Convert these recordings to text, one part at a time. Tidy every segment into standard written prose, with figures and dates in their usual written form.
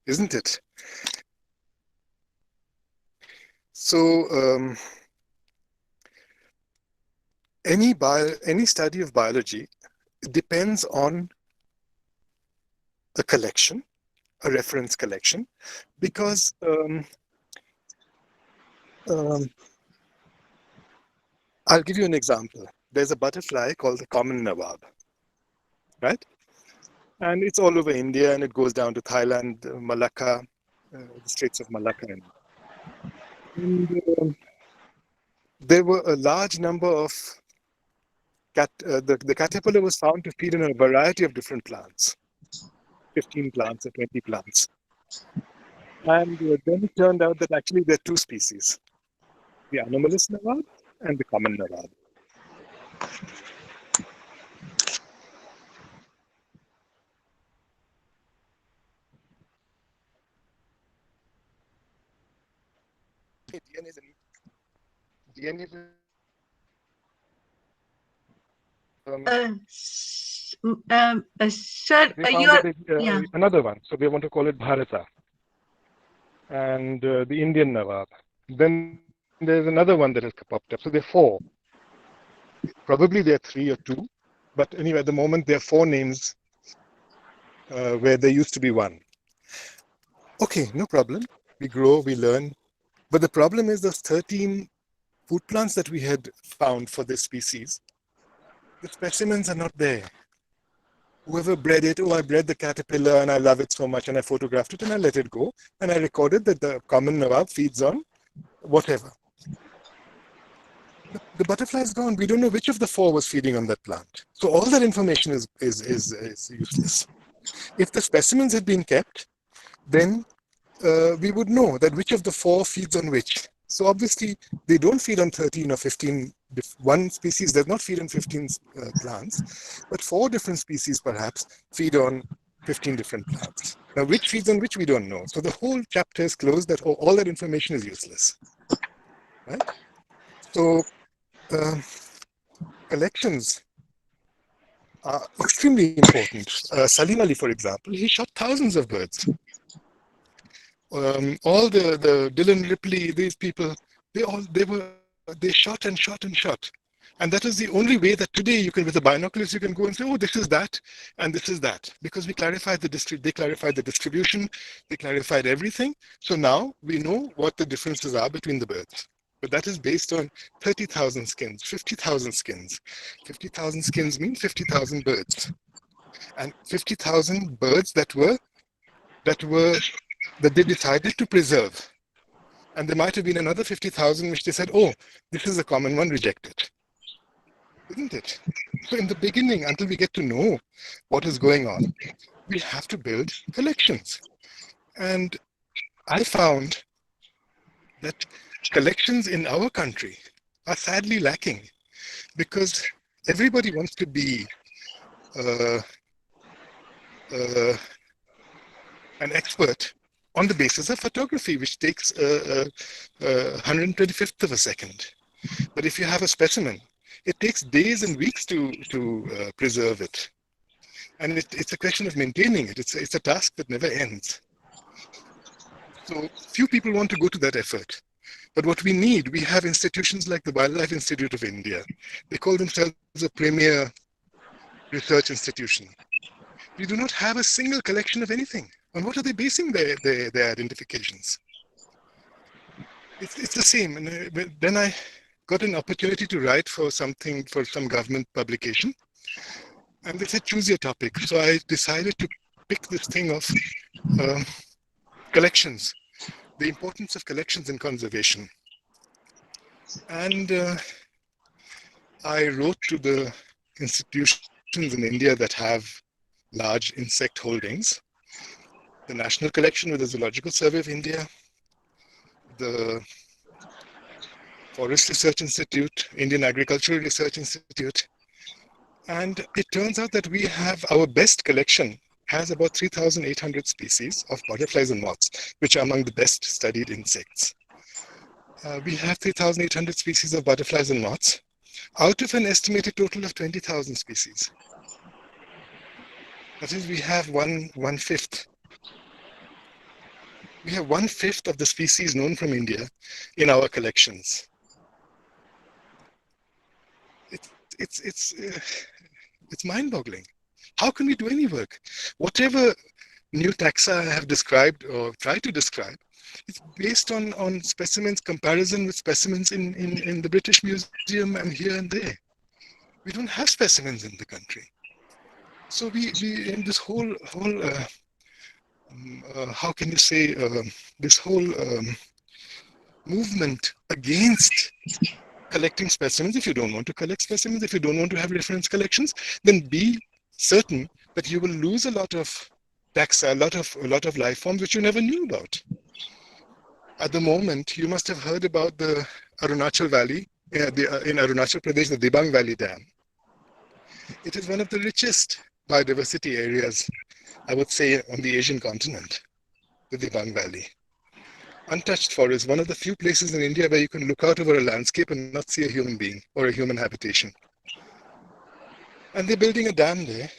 isn't it? So any study of biology depends on a collection, a reference collection, because I'll give you an example. There's a butterfly called the common nawab, right? And it's all over India, and it goes down to Thailand, Malacca, the Straits of Malacca. And there were a large number of the caterpillar was found to feed on a variety of different plants, 15 plants or 20 plants. And then it turned out that actually there are two species, the anomalous nawab and the common nawab. DNA is Sir, you're another one, so they want to call it Bharata, and the Indian nawab. Then there's another one that has popped up. So there are four. Probably there are three or two, but anyway, at the moment there are four names where there used to be one. Okay, no problem. We grow, we learn, but the problem is those 13 food plants that we had found for this species, the specimens are not there. Whoever bred it, I bred the caterpillar and I love it so much and I photographed it and I let it go and I recorded that the common nawab feeds on whatever. The butterfly is gone. We don't know which of the four was feeding on that plant. So all that information is useless. If the specimens had been kept, then we would know that which of the four feeds on which. So obviously, they don't feed on 13 or 15. One species does not feed on 15 plants, but four different species perhaps feed on 15 different plants. Now, which feeds on which, we don't know. So the whole chapter is closed, that all that information is useless. Right? So collections are extremely important. Salim Ali, for example, he shot thousands of birds. All the Dylan Ripley, these people, they shot and shot and shot. And that is the only way that today you can, with the binoculars, you can go and say, oh, this is that, and this is that. Because we clarified they clarified the distribution, they clarified everything. So now we know what the differences are between the birds. But that is based on 30,000 skins, 50,000 skins. 50,000 skins mean 50,000 birds. And 50,000 birds that they decided to preserve. And there might have been another 50,000 which they said, oh, this is a common one, reject it. Isn't it? So in the beginning, until we get to know what is going on, we have to build collections. And I found that collections in our country are sadly lacking because everybody wants to be an expert on the basis of photography, which takes 125th of a second. But if you have a specimen, it takes days and weeks to preserve it. And it's a question of maintaining it. It's a task that never ends. So few people want to go to that effort. But what we have institutions like the Wildlife Institute of India. They call themselves a premier research institution. We do not have a single collection of anything. On what are they basing their identifications? It's the same. And then I got an opportunity to write for some government publication. And they said, choose your topic. So I decided to pick this thing of collections, the importance of collections in conservation. And I wrote to the institutions in India that have large insect holdings, the National Collection with the Zoological Survey of India, the Forest Research Institute, Indian Agricultural Research Institute. And it turns out that we have our best collection has about 3,800 species of butterflies and moths, which are among the best studied insects. We have 3,800 species of butterflies and moths out of an estimated total of 20,000 species. That is, we have one fifth. We have 1/5 of the species known from India in our collections. It's mind-boggling. How can we do any work? Whatever new taxa I have described or try to describe, it's based on specimens, comparison with specimens in the British Museum and here and there. We don't have specimens in the country. So we in this whole how can you say, this whole movement against collecting specimens. If you don't want to collect specimens, if you don't want to have reference collections, then be certain that you will lose a lot of taxa, a lot of life forms which you never knew about. At the moment, you must have heard about the Arunachal Valley, in Arunachal Pradesh, the Dibang Valley Dam. It is one of the richest biodiversity areas, I would say, on the Asian continent, the Dibang Valley. Untouched forest, one of the few places in India where you can look out over a landscape and not see a human being or a human habitation. And they're building a dam there.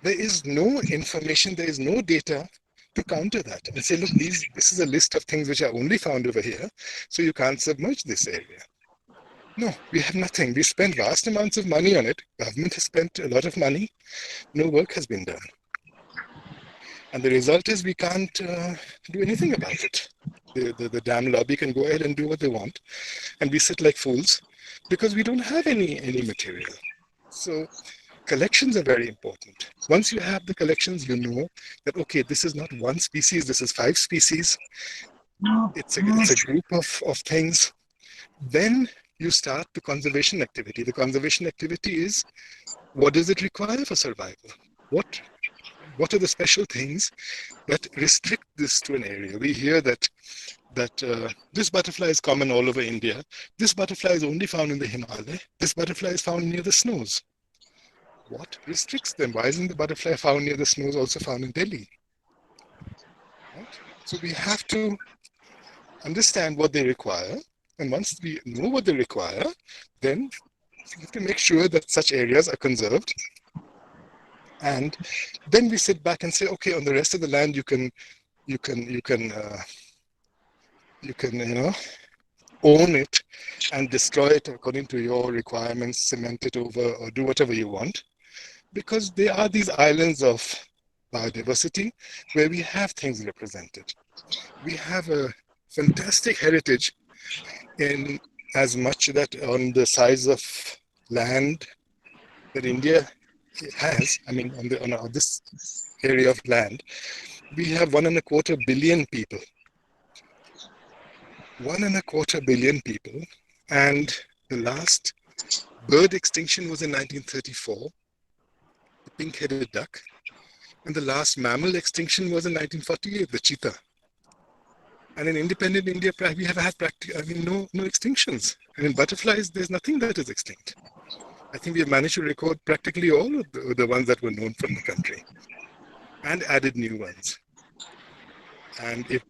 There is no information, there is no data to counter that and say, look, this is a list of things which are only found over here, so you can't submerge this area. No, we have nothing. We spent vast amounts of money on it. Government has spent a lot of money. No work has been done. And the result is we can't do anything about it. The dam lobby can go ahead and do what they want. And we sit like fools because we don't have any material. So collections are very important. Once you have the collections, you know that, okay, this is not one species, this is 5 species. It's a group of things. Then you start the conservation activity. The conservation activity is, what does it require for survival? What are the special things that restrict this to an area? We hear that this butterfly is common all over India. This butterfly is only found in the Himalaya. This butterfly is found near the snows. What restricts them? Why isn't the butterfly found near the snows also found in Delhi? Right? So we have to understand what they require. And once we know what they require, then we have to make sure that such areas are conserved. And then we sit back and say, okay, on the rest of the land, you can own it and destroy it according to your requirements, cement it over, or do whatever you want, because there are these islands of biodiversity where we have things represented. We have a fantastic heritage in as much that on the size of land that India has, I mean, on this area of land, we have 1.25 billion people. 1.25 billion people, and the last bird extinction was in 1934, the pink-headed duck, and the last mammal extinction was in 1948, the cheetah. And in independent India, we have had no extinctions. And in butterflies, there's nothing that is extinct. I think we have managed to record practically all of the ones that were known from the country, and added new ones. And if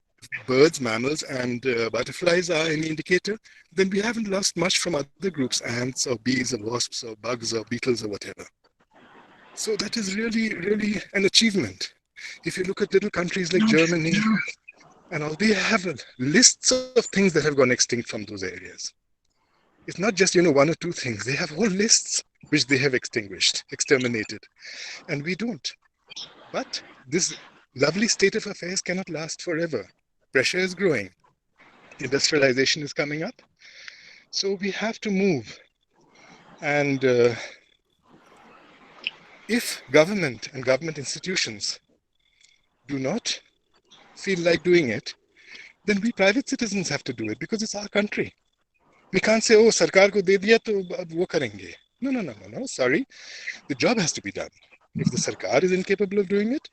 birds, mammals, and butterflies are any indicator, then we haven't lost much from other groups, ants or bees or wasps or bugs or beetles or whatever. So that is really, really an achievement. If you look at little countries like Germany and all, they have lists of things that have gone extinct from those areas. It's not just, 1 or 2 things. They have whole lists which they have exterminated, and we don't. But this lovely state of affairs cannot last forever. Pressure is growing. Industrialization is coming up. So we have to move. And if government and government institutions do not feel like doing it, then we private citizens have to do it, because it's our country. We can't say, oh, sarkar ko de diya to ab wo karenge. No, sorry. The job has to be done. If the sarkar is incapable of doing it,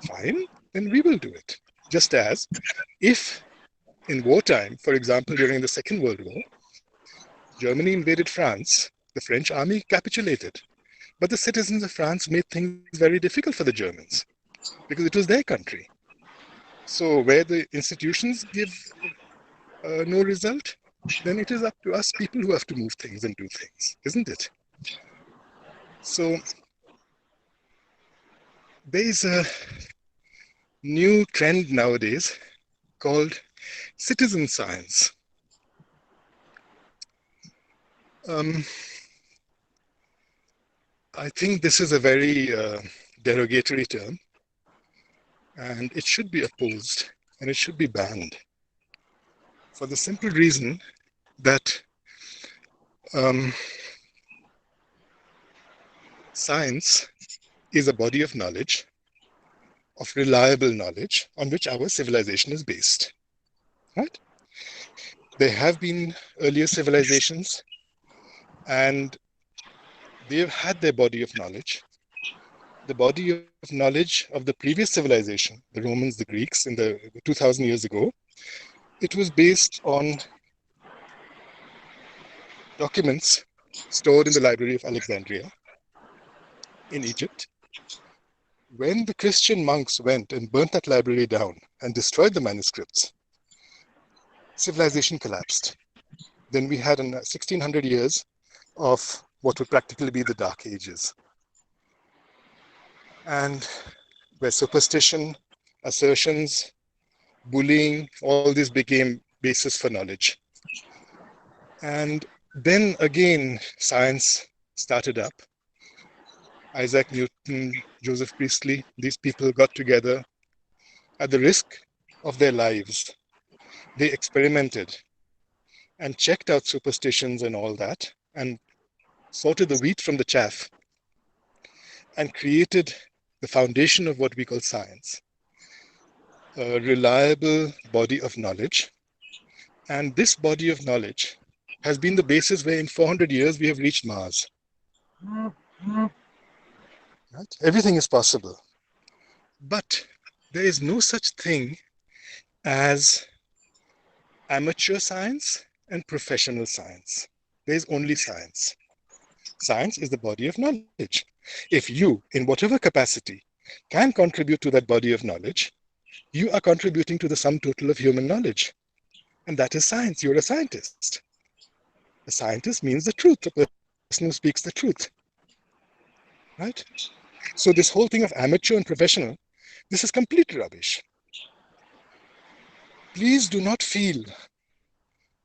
fine, then we will do it. Just as if in wartime, for example, during the Second World War, Germany invaded France, the French army capitulated. But the citizens of France made things very difficult for the Germans, because it was their country. So where the institutions give no result, then it is up to us people who have to move things and do things, isn't it? So there is new trend nowadays called citizen science. I think this is a very derogatory term, and it should be opposed and it should be banned for the simple reason that science is a body of knowledge, of reliable knowledge, on which our civilization is based. Right? There have been earlier civilizations, and they've had their body of knowledge. The body of knowledge of the previous civilization, the Romans, the Greeks, in the 2000 years ago, it was based on documents stored in the Library of Alexandria in Egypt. When the Christian monks went and burnt that library down and destroyed the manuscripts, civilization collapsed. Then we had 1600 years of what would practically be the Dark Ages, and where superstition, assertions, bullying, all this became basis for knowledge. And then again, science started up. Isaac Newton, Joseph Priestley, these people got together at the risk of their lives. They experimented and checked out superstitions and all that, and sorted the wheat from the chaff, and created the foundation of what we call science, a reliable body of knowledge. And this body of knowledge has been the basis where in 400 years we have reached Mars. Right? Everything is possible. But there is no such thing as amateur science and professional science. There is only science. Science is the body of knowledge. If you, in whatever capacity, can contribute to that body of knowledge, you are contributing to the sum total of human knowledge. And that is science. You're a scientist. A scientist means the truth, the person who speaks the truth. Right? So this whole thing of amateur and professional, this is complete rubbish. Please do not feel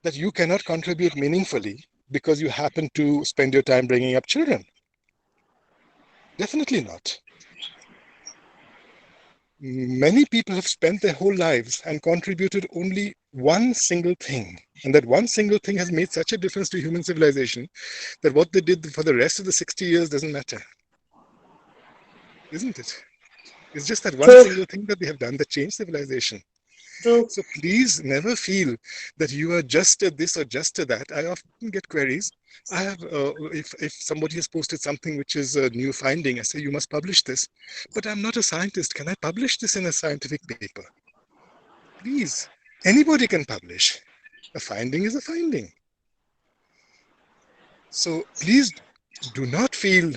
that you cannot contribute meaningfully because you happen to spend your time bringing up children. Definitely not. Many people have spent their whole lives and contributed only one single thing. And that one single thing has made such a difference to human civilization that what they did for the rest of the 60 years doesn't matter. Isn't it? It's just that one single thing that they have done that changed civilization. So please never feel that you are just at this or just at that. I often get queries. I have, if somebody has posted something which is a new finding, I say, you must publish this. But I'm not a scientist. Can I publish this in a scientific paper? Please, anybody can publish. A finding is a finding. So please do not feel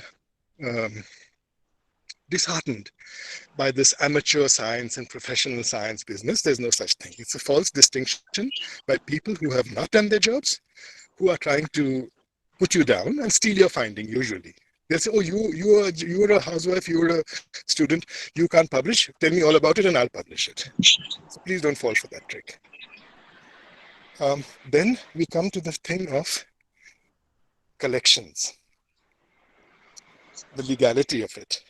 disheartened by this amateur science and professional science business. There's no such thing. It's a false distinction by people who have not done their jobs, who are trying to put you down and steal your finding usually. They'll say, oh, you're a housewife, you're a student, you can't publish, tell me all about it and I'll publish it. So please don't fall for that trick. Then we come to the thing of collections, the legality of it.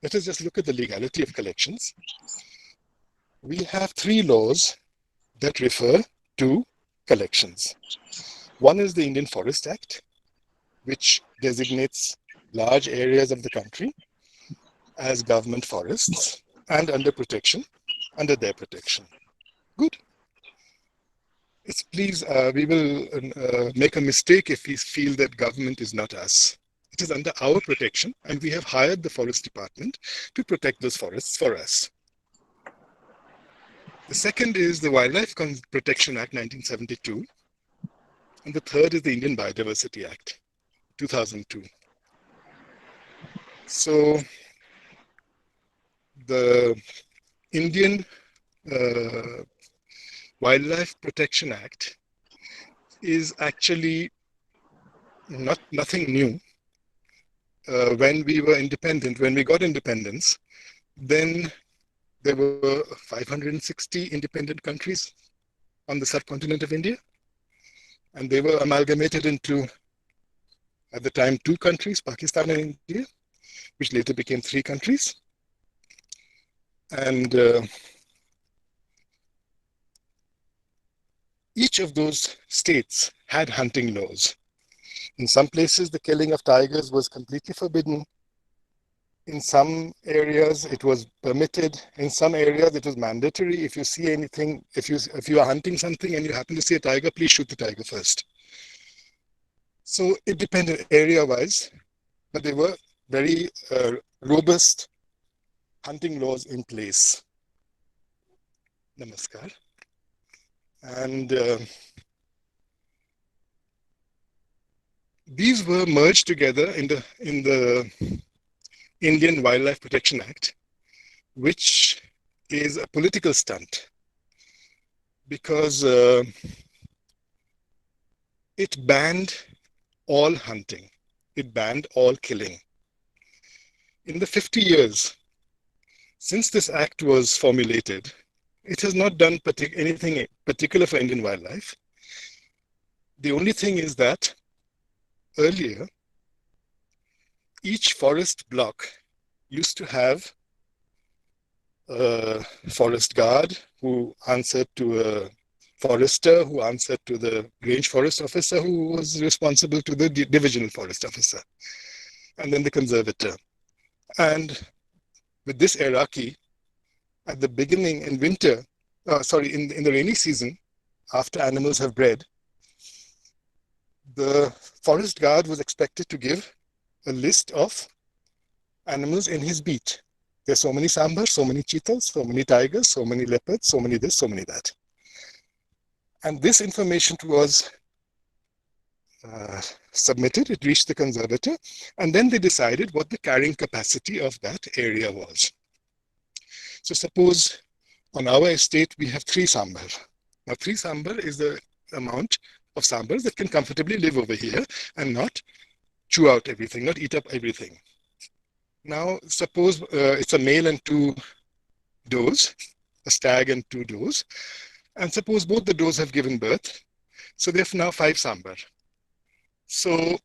Let us just look at the legality of collections. We have 3 laws that refer to collections. One is the Indian Forest Act, which designates large areas of the country as government forests and under their protection. Good. Please, we will make a mistake if we feel that government is not us. It is under our protection, and we have hired the Forest Department to protect those forests for us. The second is the Wildlife Protection Act 1972, and the third is the Indian Biodiversity Act 2002. So the Indian Wildlife Protection Act is actually nothing new. When we were independent, when we got independence, then there were 560 independent countries on the subcontinent of India, and they were amalgamated into, at the time, 2 countries, Pakistan and India, which later became 3 countries. And each of those states had hunting laws. In some places, the killing of tigers was completely forbidden. In some areas, it was permitted. In some areas, it was mandatory. If you see anything, if you are hunting something and you happen to see a tiger, please shoot the tiger first. So it depended area-wise, but there were very robust hunting laws in place. Namaskar. And these were merged together in the Indian Wildlife Protection Act, which is a political stunt because it banned all hunting. It banned all killing. In the 50 years since this act was formulated, it has not done anything particular for Indian wildlife. The only thing is that earlier, each forest block used to have a forest guard who answered to a forester, who answered to the range forest officer, who was responsible to the divisional forest officer, and then the conservator. And with this hierarchy, at the beginning in winter, in the rainy season, after animals have bred, the forest guard was expected to give a list of animals in his beat. There's so many sambars, so many cheetahs, so many tigers, so many leopards, so many this, so many that. And this information was submitted, it reached the conservator, and then they decided what the carrying capacity of that area was. So suppose on our estate we have 3 sambar. Now 3 sambar is the amount of sambars that can comfortably live over here and not chew out everything, not eat up everything. Now suppose it's a male and 2 does, a stag and 2 does, and suppose both the does have given birth, so they have now 5 sambar. So,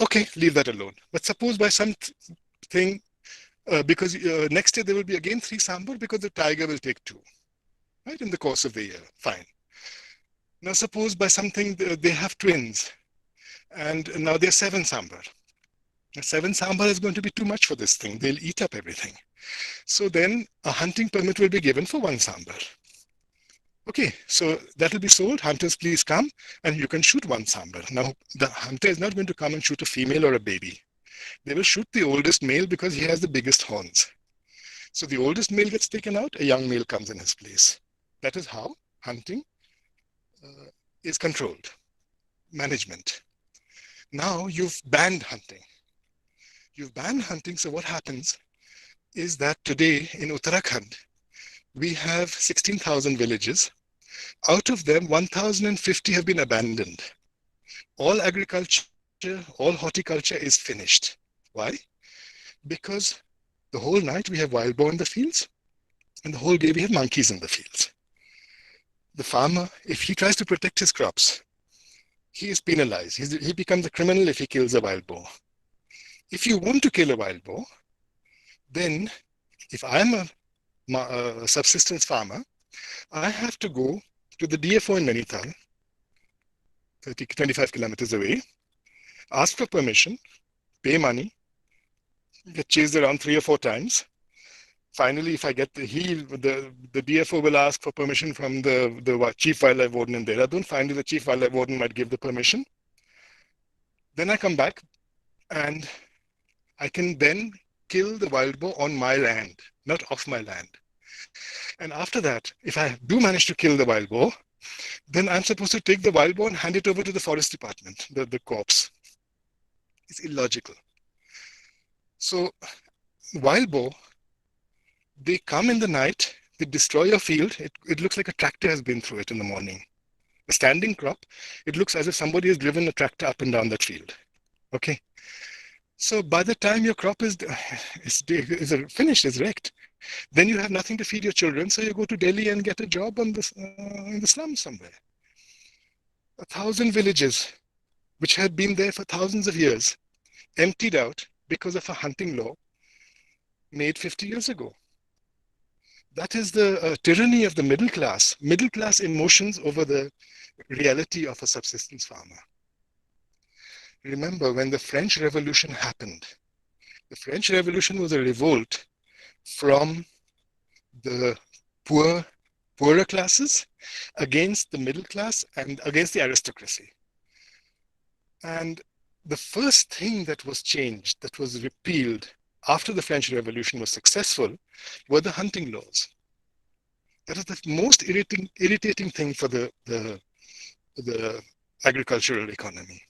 okay, leave that alone. But suppose by something, because next year there will be again 3 sambar because the tiger will take 2, right, in the course of the year, fine. Now suppose by something they have twins, and now they're 7 sambar. Now 7 sambar is going to be too much for this thing. They'll eat up everything. So then a hunting permit will be given for 1 sambar. Okay, so that will be sold. Hunters, please come, and you can shoot 1 sambar. Now, the hunter is not going to come and shoot a female or a baby. They will shoot the oldest male because he has the biggest horns. So the oldest male gets taken out, a young male comes in his place. That is how hunting is controlled. Management. Now you've banned hunting. You've banned hunting, so what happens is that today in Uttarakhand, we have 16,000 villages. Out of them, 1,050 have been abandoned. All agriculture, all horticulture is finished. Why? Because the whole night we have wild boar in the fields, and the whole day we have monkeys in the fields. The farmer, if he tries to protect his crops, he is penalized. He becomes a criminal if he kills a wild boar. If you want to kill a wild boar, then if I'm a subsistence farmer, I have to go to the DFO in Nainital, 25 kilometers away, ask for permission, pay money, get chased around 3 or 4 times. Finally, if I get the DFO will ask for permission from the chief wildlife warden in Dehradun. Finally, the chief wildlife warden might give the permission. Then I come back and I can then kill the wild boar on my land, not off my land. And after that, if I do manage to kill the wild boar, then I'm supposed to take the wild boar and hand it over to the forest department, the corpse. It's illogical. So wild boar, they come in the night, they destroy your field. It looks like a tractor has been through it in the morning. A standing crop, it looks as if somebody has driven a tractor up and down that field. Okay. So by the time your crop is finished, is wrecked, then you have nothing to feed your children, so you go to Delhi and get a job on in the slums somewhere. 1,000 villages, which had been there for thousands of years, emptied out because of a hunting law made 50 years ago. That is the tyranny of the middle class emotions over the reality of a subsistence farmer. Remember, when the French Revolution happened, the French Revolution was a revolt from the poorer classes against the middle class and against the aristocracy. And the first thing that was changed, that was repealed after the French Revolution was successful, were the hunting laws. That is the most irritating thing for the agricultural economy.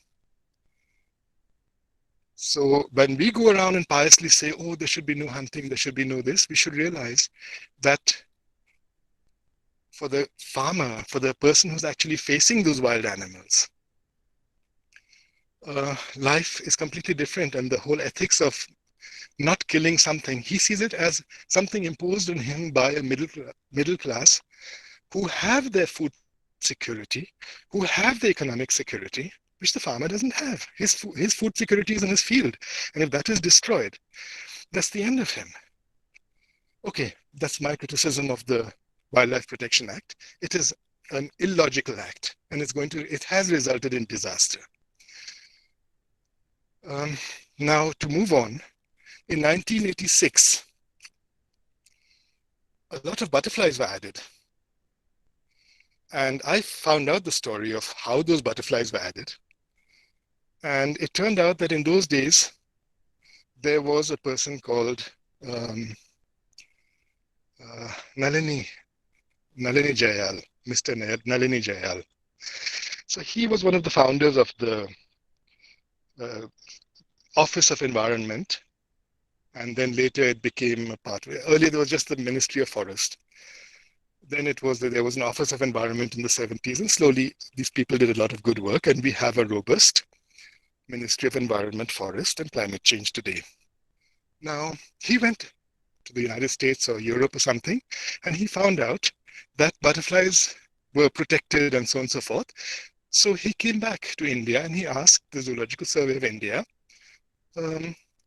So when we go around and piously say, oh, there should be no hunting, there should be no this, we should realize that for the farmer, for the person who's actually facing those wild animals, life is completely different. And the whole ethics of not killing something, he sees it as something imposed on him by a middle class who have their food security, who have the economic security, which the farmer doesn't have. His food security is in his field. And if that is destroyed, that's the end of him. Okay, that's my criticism of the Wildlife Protection Act. It is an illogical act, and it has resulted in disaster. Now, to move on, in 1986, a lot of butterflies were added. And I found out the story of how those butterflies were added. And it turned out that in those days, there was a person called Nalini Jayal, Mr. Nalini Jayal. So he was one of the founders of the Office of Environment. And then later it became a part. Earlier there was just the Ministry of Forest. Then there was an Office of Environment in the 70s, and slowly these people did a lot of good work, and we have a robust Ministry of Environment, Forest, and Climate Change today. Now, he went to the United States or Europe or something, and he found out that butterflies were protected and so on and so forth. So he came back to India and he asked the Zoological Survey of India,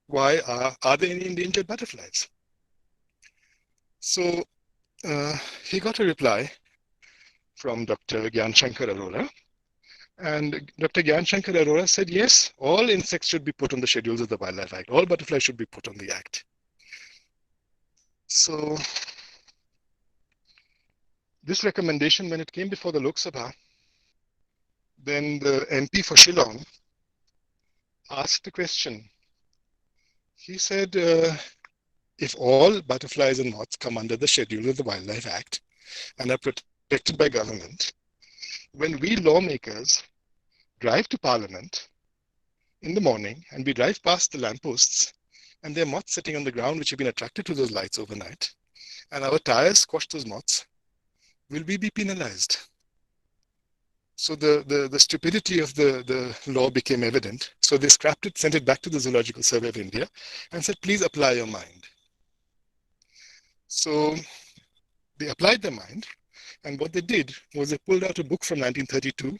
why are there any endangered butterflies? So he got a reply from Dr. Gyan Shankar Arora. And Dr. Gyan Shankar Arora said, yes, all insects should be put on the schedules of the Wildlife Act. All butterflies should be put on the act. So this recommendation, when it came before the Lok Sabha, then the MP for Shillong asked the question. He said, if all butterflies and moths come under the schedule of the Wildlife Act and are protected by government, when we lawmakers drive to Parliament in the morning and we drive past the lampposts and there are moths sitting on the ground which have been attracted to those lights overnight, and our tires squash those moths, will we be penalized? So the stupidity of the law became evident. So they scrapped it, sent it back to the Zoological Survey of India and said, please apply your mind. So they applied their mind, and what they did was they pulled out a book from 1932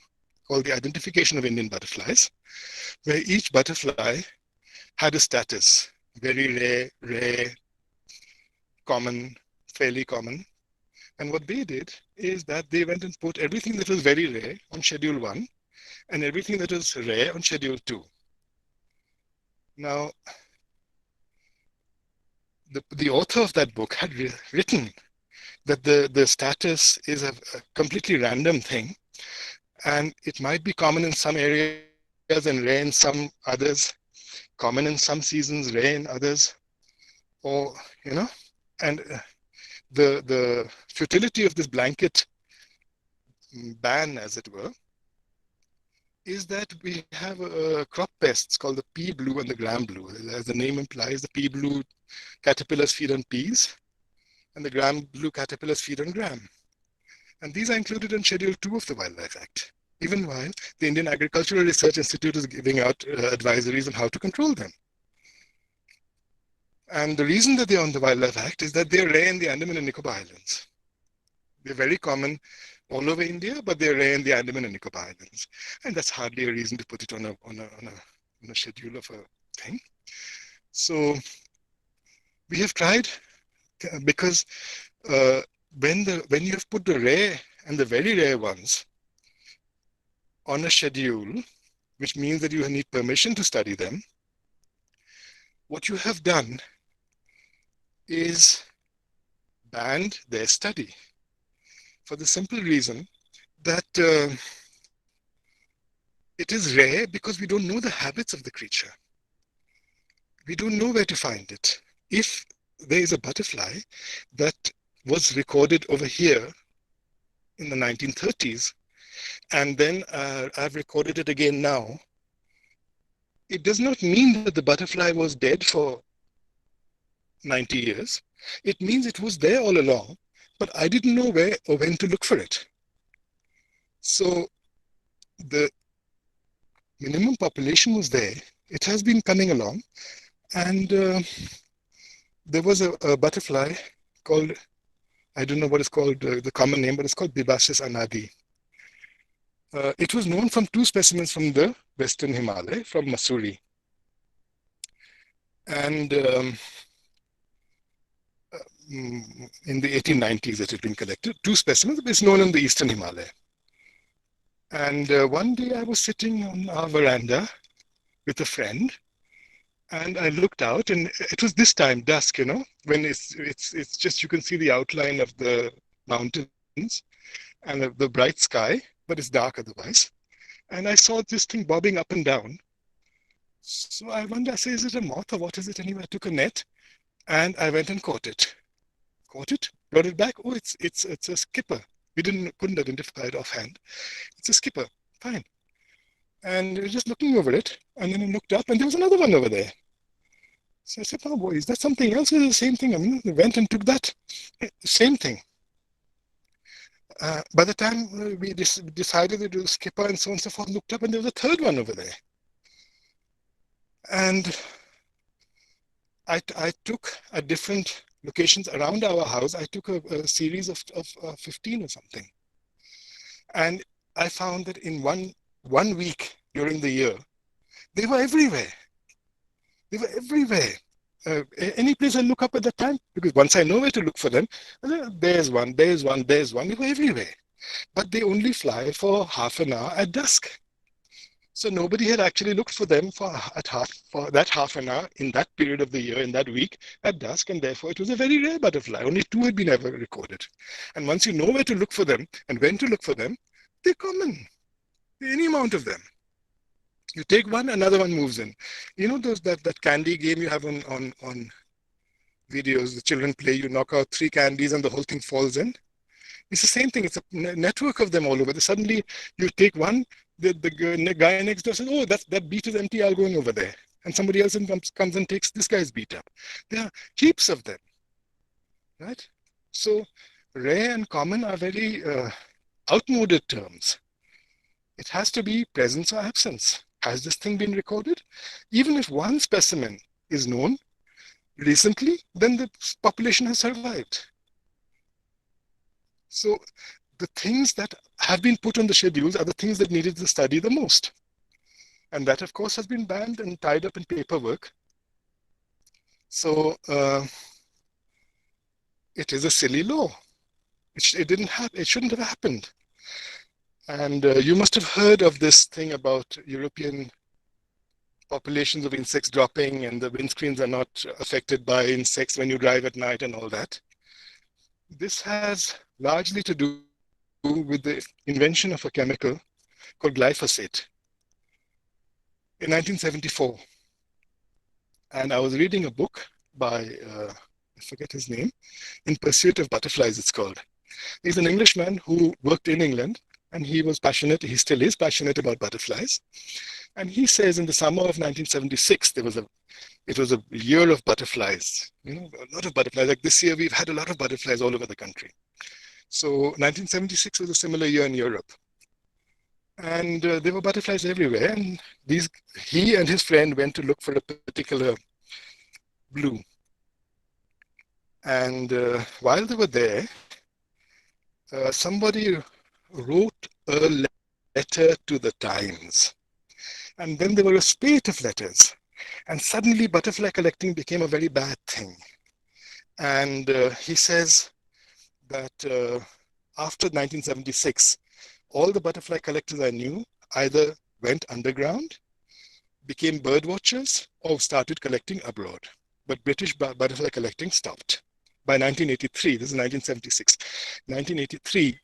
called The Identification of Indian Butterflies, where each butterfly had a status: very rare, common, fairly common. And what they did is that they went and put everything that was very rare on Schedule 1 and everything that was rare on Schedule 2. Now, the author of that book had written that the status is a completely random thing, and it might be common in some areas and rare in some others, common in some seasons, rare in others, or, and the futility of this blanket ban, as it were, is that we have crop pests called the pea blue and the gram blue. As the name implies, the pea blue caterpillars feed on peas, and the gram blue caterpillars feed on gram. And these are included in Schedule 2 of the Wildlife Act, even while the Indian Agricultural Research Institute is giving out advisories on how to control them. And the reason that they're on the Wildlife Act is that they're rare in the Andaman and Nicobar Islands. They're very common all over India, but they're rare in the Andaman and Nicobar Islands. And that's hardly a reason to put it on a schedule of a thing. So we have tried, because when you have put the rare and the very rare ones on a schedule, which means that you need permission to study them, what you have done is banned their study, for the simple reason that it is rare because we don't know the habits of the creature. We don't know where to find it. If there is a butterfly that was recorded over here in the 1930s, and then I've recorded it again now, it does not mean that the butterfly was dead for 90 years. It means it was there all along, but I didn't know where or when to look for it. So the minimum population was there. It has been coming along, and there was a butterfly called, I don't know what it's called, the common name, but it's called Proboscis anadi. It was known from two specimens from the Western Himalaya, from Mussoorie. And in the 1890s it had been collected, two specimens. It's known in the Eastern Himalaya. And one day I was sitting on our veranda with a friend, and I looked out, and it was this time, dusk, when it's just, you can see the outline of the mountains and the bright sky, but it's dark otherwise. And I saw this thing bobbing up and down. So I wonder, I say, is it a moth or what is it? Anyway, I took a net and I went and caught it, brought it back. Oh, it's a skipper. We couldn't identify it offhand. It's a skipper, fine. And we were just looking over it, and then I looked up, and there was another one over there. So I said, oh boy, is that something else? Or the same thing? I mean, we went and took that, same thing. By the time we decided to do skipper and so on and so forth, looked up, and there was a third one over there. And I took at different locations around our house, I took a series of 15 or something. And I found that in one week during the year, they were everywhere. They were everywhere. Any place I look up at the time, because once I know where to look for them, there's one. They were everywhere. But they only fly for half an hour at dusk. So nobody had actually looked for them for that half an hour in that period of the year, in that week at dusk, and therefore it was a very rare butterfly. Only two had been ever recorded. And once you know where to look for them and when to look for them, they're common. Any amount of them. You take one, another one moves in. You know that candy game you have on videos, the children play, you knock out 3 candies and the whole thing falls in. It's the same thing. It's a network of them all over. Suddenly you take one, the guy next door says, oh, that beet is empty, I'll go in over there. And somebody else comes and takes this guy's beet up. There are heaps of them, right? So rare and common are very outmoded terms. It has to be presence or absence. Has this thing been recorded? Even if one specimen is known recently, then the population has survived. So the things that have been put on the schedules are the things that needed to study the most. And that, of course, has been banned and tied up in paperwork. So it is a silly law. It shouldn't have happened. And you must have heard of this thing about European populations of insects dropping, and the windscreens are not affected by insects when you drive at night and all that. This has largely to do with the invention of a chemical called glyphosate in 1974. And I was reading a book by, I forget his name, In Pursuit of Butterflies, it's called. He's an Englishman who worked in England, and he was passionate, he still is passionate about butterflies. And he says in the summer of 1976, it was a year of butterflies, a lot of butterflies. Like this year, we've had a lot of butterflies all over the country. So 1976 was a similar year in Europe. And there were butterflies everywhere. And he and his friend went to look for a particular blue. And while they were there, somebody wrote a letter to the Times. And then there were a spate of letters. And suddenly butterfly collecting became a very bad thing. And he says that after 1976, all the butterfly collectors I knew either went underground, became bird watchers, or started collecting abroad. But British butterfly collecting stopped. By 1983, this is 1976, 1983,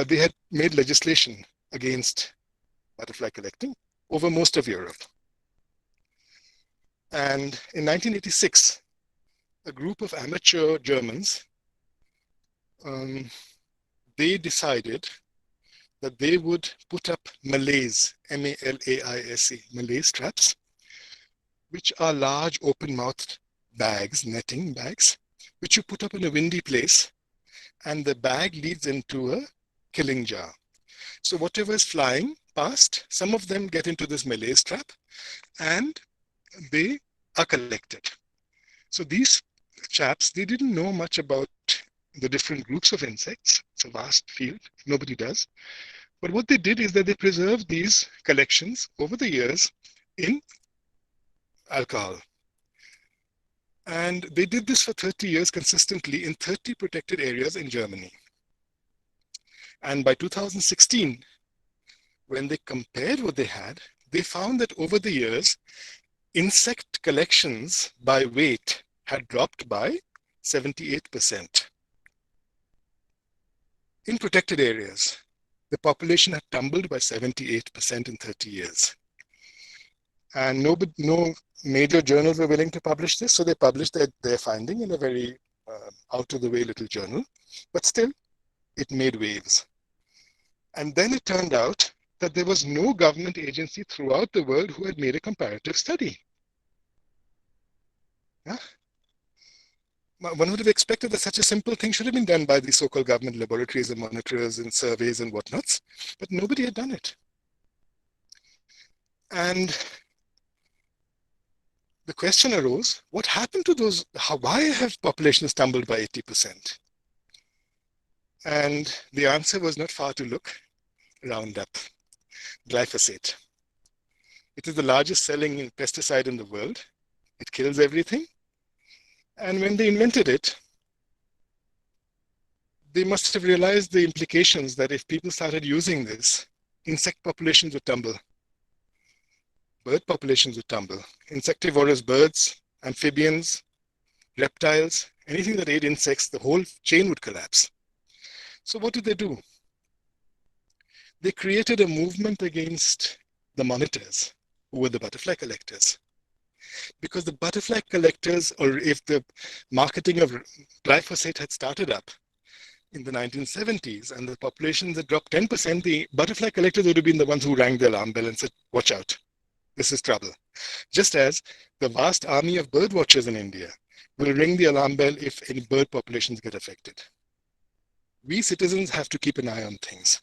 they had made legislation against butterfly collecting over most of Europe. And in 1986, a group of amateur Germans, they decided that they would put up malaise, M-A-L-A-I-S-E, malaise traps, which are large open-mouthed bags, netting bags, which you put up in a windy place, and the bag leads into a killing jar. So whatever is flying past, some of them get into this malaise trap, and they are collected. So these chaps, they didn't know much about the different groups of insects. It's a vast field, nobody does. But what they did is that they preserved these collections over the years in alcohol. And they did this for 30 years consistently in 30 protected areas in Germany. And by 2016, when they compared what they had, they found that over the years, insect collections by weight had dropped by 78%. In protected areas, the population had tumbled by 78% in 30 years. And no major journals were willing to publish this, so they published their finding in a very out-of-the-way little journal. But still, it made waves. And then it turned out that there was no government agency throughout the world who had made a comparative study. Yeah? One would have expected that such a simple thing should have been done by the so-called government laboratories and monitors and surveys and whatnots, but nobody had done it. And the question arose, what happened to those? Why have populations tumbled by 80%? And the answer was not far to look. Roundup, glyphosate. It is the largest selling pesticide in the world. It kills everything. And when they invented it, they must have realized the implications that if people started using this, insect populations would tumble. Bird populations would tumble. Insectivorous birds, amphibians, reptiles, anything that ate insects, the whole chain would collapse. So what did they do? They created a movement against the monitors, who were the butterfly collectors. Because the butterfly collectors, or if the marketing of glyphosate had started up in the 1970s and the populations had dropped 10%, the butterfly collectors would have been the ones who rang the alarm bell and said, watch out, this is trouble. Just as the vast army of bird watchers in India will ring the alarm bell if any bird populations get affected. We citizens have to keep an eye on things.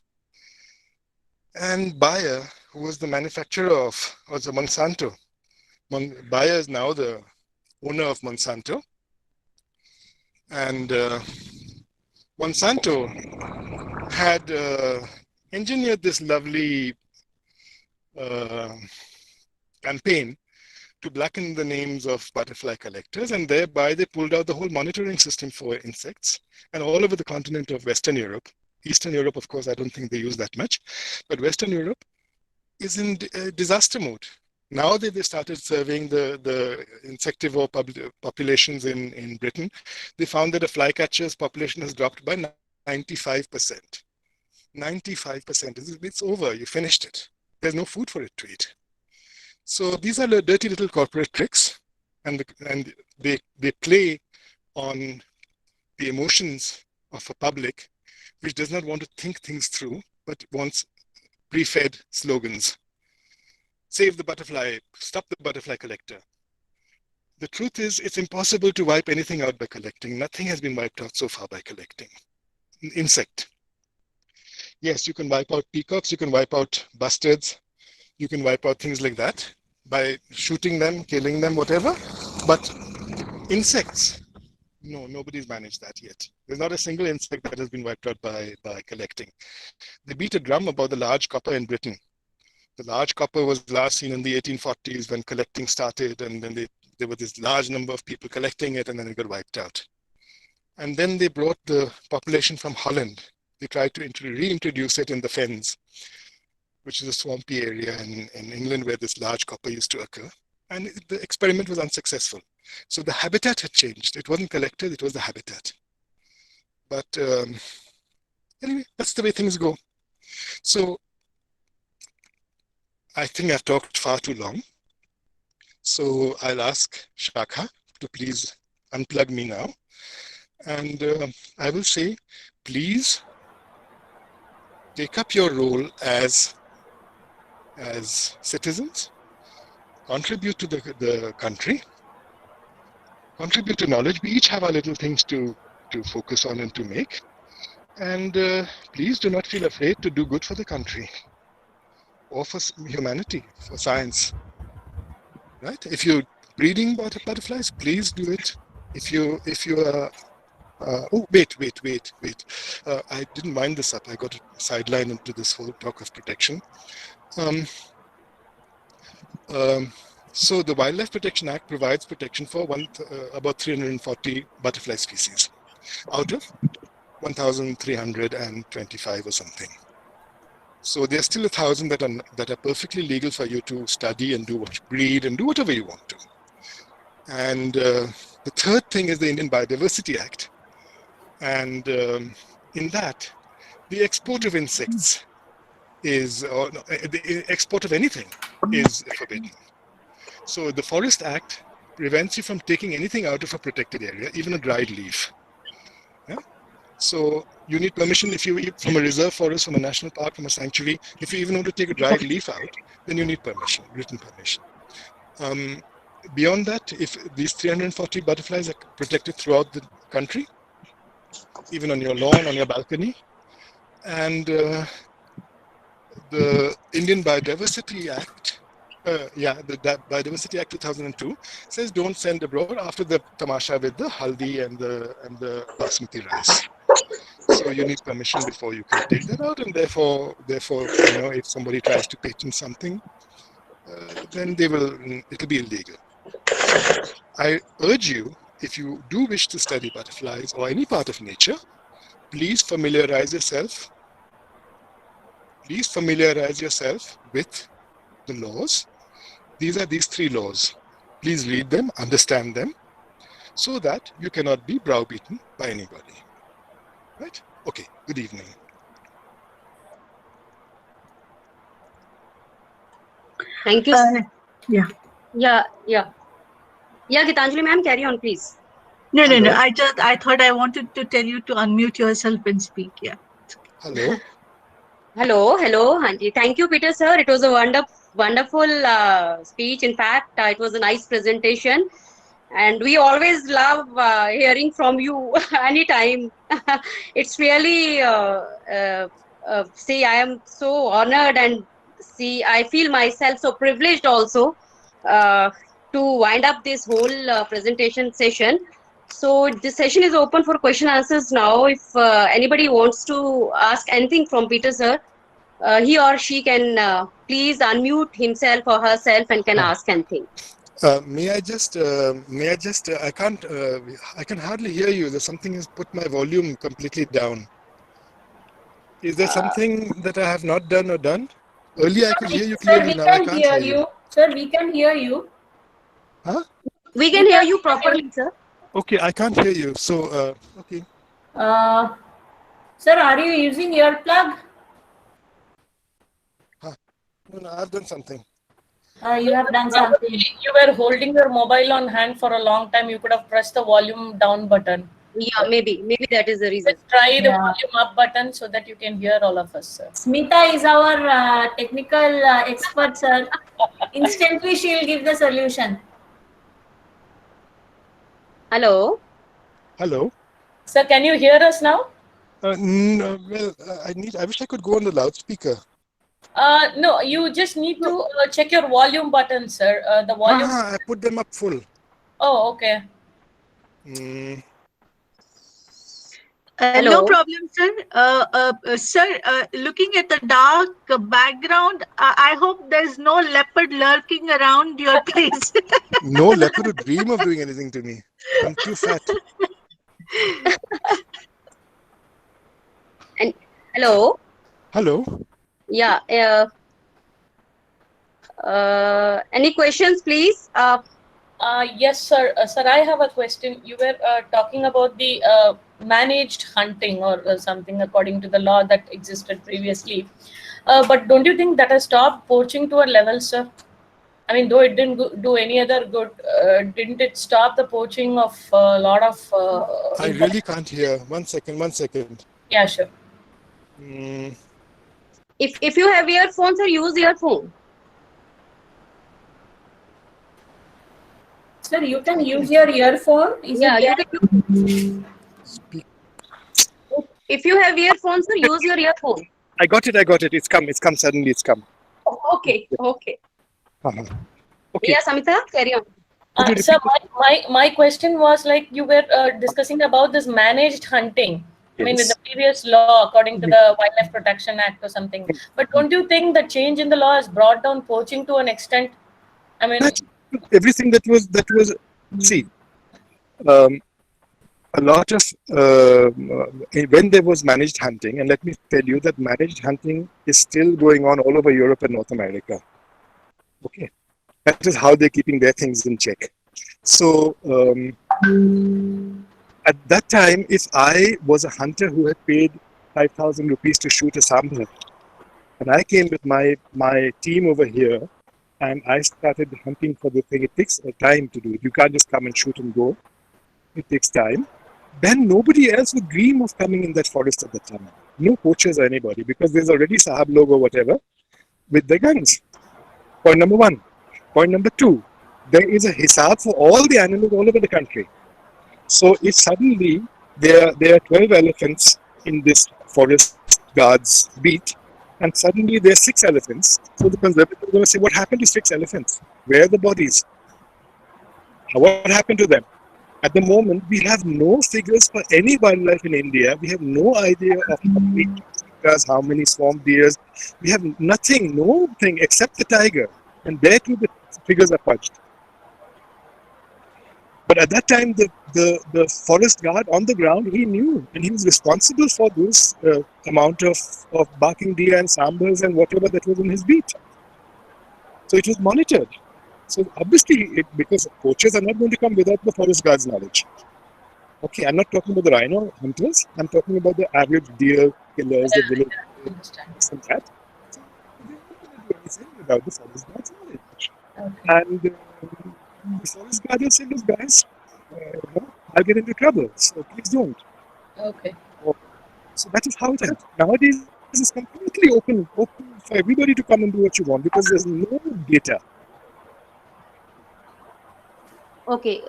And Bayer, who was the manufacturer of, or the Monsanto, Bayer is now the owner of Monsanto. And Monsanto had engineered this lovely campaign to blacken the names of butterfly collectors, and thereby they pulled out the whole monitoring system for insects. And all over the continent of Western Europe, Eastern Europe, of course, I don't think they use that much, but Western Europe is in disaster mode. Now that they started surveying the insectivore populations in Britain, they found that a flycatcher's population has dropped by 95%. 95%. It's over. You finished it. There's no food for it to eat. So these are the dirty little corporate tricks, and they play on the emotions of a public which does not want to think things through, but wants pre-fed slogans. Save the butterfly, stop the butterfly collector. The truth is, it's impossible to wipe anything out by collecting. Nothing has been wiped out so far by collecting. Insect. Yes, you can wipe out peacocks, you can wipe out bustards, you can wipe out things like that by shooting them, killing them, whatever. But insects, No, nobody's managed that yet. There's not a single insect that has been wiped out by collecting. They beat a drum about the large copper in Britain. The large copper was last seen in the 1840s when collecting started, and then there was this large number of people collecting it, and then it got wiped out. And then they brought the population from Holland. They tried to reintroduce it in the Fens, which is a swampy area in England where this large copper used to occur. And the experiment was unsuccessful. So the habitat had changed. It wasn't collected, it was the habitat. But anyway, that's the way things go. So I think I've talked far too long. So I'll ask Shakha to please unplug me now. And I will say, please take up your role as citizens, contribute to the country, contribute to knowledge. We each have our little things to focus on and to make. And please do not feel afraid to do good for the country or for humanity, for science. Right? If you're breeding butterflies, please do it. If you are oh, wait. I didn't wind this up. I got sidelined into this whole talk of protection. So the Wildlife Protection Act provides protection for about 340 butterfly species out of 1,325 or something. So there's still 1,000 that are perfectly legal for you to study and breed and do whatever you want to. And the third thing is the Indian Biodiversity Act. And in that, the export of insects the export of anything is forbidden. So the Forest Act prevents you from taking anything out of a protected area, even a dried leaf. Yeah? So you need permission if you from a reserve forest, from a national park, from a sanctuary. If you even want to take a dried leaf out, then you need permission, written permission. Beyond that, if these 340 butterflies are protected throughout the country, even on your lawn, on your balcony, and the Indian Biodiversity Act, the Biodiversity Act 2002 says don't send abroad after the tamasha with the haldi and the basmati rice. So you need permission before you can take that out, and therefore, if somebody tries to patent something, then it'll be illegal. So I urge you, if you do wish to study butterflies or any part of nature, please familiarize yourself with the laws. These are these 3 laws. Please read them, understand them, so that you cannot be browbeaten by anybody. Right? Okay, good evening. Thank you. Yeah, Gitanjali ma'am, carry on, please. No. I thought I wanted to tell you to unmute yourself and speak. Yeah. Hello. Hello. Hanji. Thank you, Peter sir. It was a wonderful speech. In fact, it was a nice presentation. And we always love hearing from you anytime. It's really, I am so honored, and I feel myself so privileged also to wind up this whole presentation session. So this session is open for question answers now. If anybody wants to ask anything from Peter sir, he or she can please unmute himself or herself and can ask anything. I can hardly hear you. There's something has put my volume completely down. Is there something that I have not done or done? Earlier I could hear you clearly, now I can't hear you. Sir, we can hear you. Huh? We can hear you properly, sir. Okay, I can't hear you. So, okay. Sir, are you using earplug? No, I've done something. You have done something. You were holding your mobile on hand for a long time. You could have pressed the volume down button. Yeah, maybe that is the reason. Let's try the volume up button so that you can hear all of us, sir. Smita is our technical expert, sir. Instantly, she will give the solution. Hello. Sir, can you hear us now? No, well, I wish I could go on the loudspeaker. No, you just need to check your volume button, sir. The volume. I put them up full. Oh, okay. Hello. No problem, sir. Sir, looking at the dark background, I hope there's no leopard lurking around your place. No leopard would dream of doing anything to me. I'm too fat. And hello. Hello. Yeah. Any questions, please? Yes, sir. Sir, I have a question. You were talking about the managed hunting or something according to the law that existed previously. But don't you think that has stopped poaching to a level, sir? I mean, though it didn't do any other good, didn't it stop the poaching of a lot of... I really can't hear. 1 second, 1 second. Yeah, sure. If you have earphones, or use earphone. Sir, you can use your earphone. Is Yeah, it you there? can use. If you have earphones, sir, use your earphone. I got it. It's come suddenly. It's come. Okay. Okay. Yeah, Samita, carry on. Sir, my question was like you were discussing about this managed hunting. I mean, with the previous law, according to the Wildlife Protection Act or something. But don't you think the change in the law has brought down poaching to an extent? I mean, everything that was see, a lot of when there was managed hunting, and let me tell you that managed hunting is still going on all over Europe and North America. Okay, that is how they're keeping their things in check. So at that time, if I was a hunter who had paid 5,000 rupees to shoot a sambar, and I came with my team over here, and I started hunting for the thing, it takes time to do it. You can't just come and shoot and go. It takes time. Then nobody else would dream of coming in that forest at that time. No poachers or anybody, because there's already Sahab log or whatever with their guns. Point number one. Point number two, there is a hisab for all the animals all over the country. So if suddenly there are 12 elephants in this forest guard's beat, and suddenly there are 6 elephants, so the conservators are going to say, what happened to 6 elephants? Where are the bodies? What happened to them? At the moment, we have no figures for any wildlife in India. We have no idea of how many tigers, how many swamp deers. We have nothing, nothing except the tiger. And there too the figures are fudged. But at that time, the forest guard on the ground, he knew, and he was responsible for this amount of barking deer and sambals and whatever that was in his beat. So it was monitored. So obviously, because poachers are not going to come without the forest guard's knowledge. Okay, I'm not talking about the rhino hunters. I'm talking about the average deer killers, the village and that. So they don't do anything without the forest guard's knowledge. Okay. And the forest guard will say, look guys, I'll get into trouble, so please don't. Okay. So that is how it is. Nowadays, this is completely open for everybody to come and do what you want because there's no data. Okay,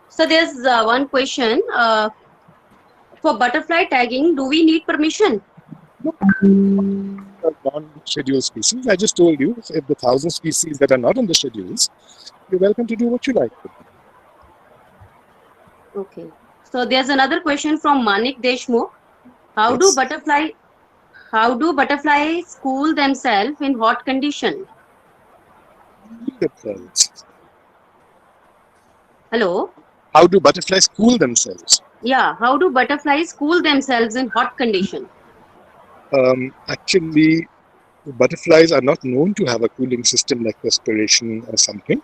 so there's one question. For butterfly tagging, do we need permission? No. Non-scheduled species. I just told you, if the 1,000 species that are not on the schedules, you're welcome to do what you like. Okay. So there's another question from Manik Deshmukh. How do butterflies cool themselves in hot condition? Hello? How do butterflies cool themselves? Yeah, how do butterflies cool themselves in hot condition? Actually, butterflies are not known to have a cooling system like respiration or something.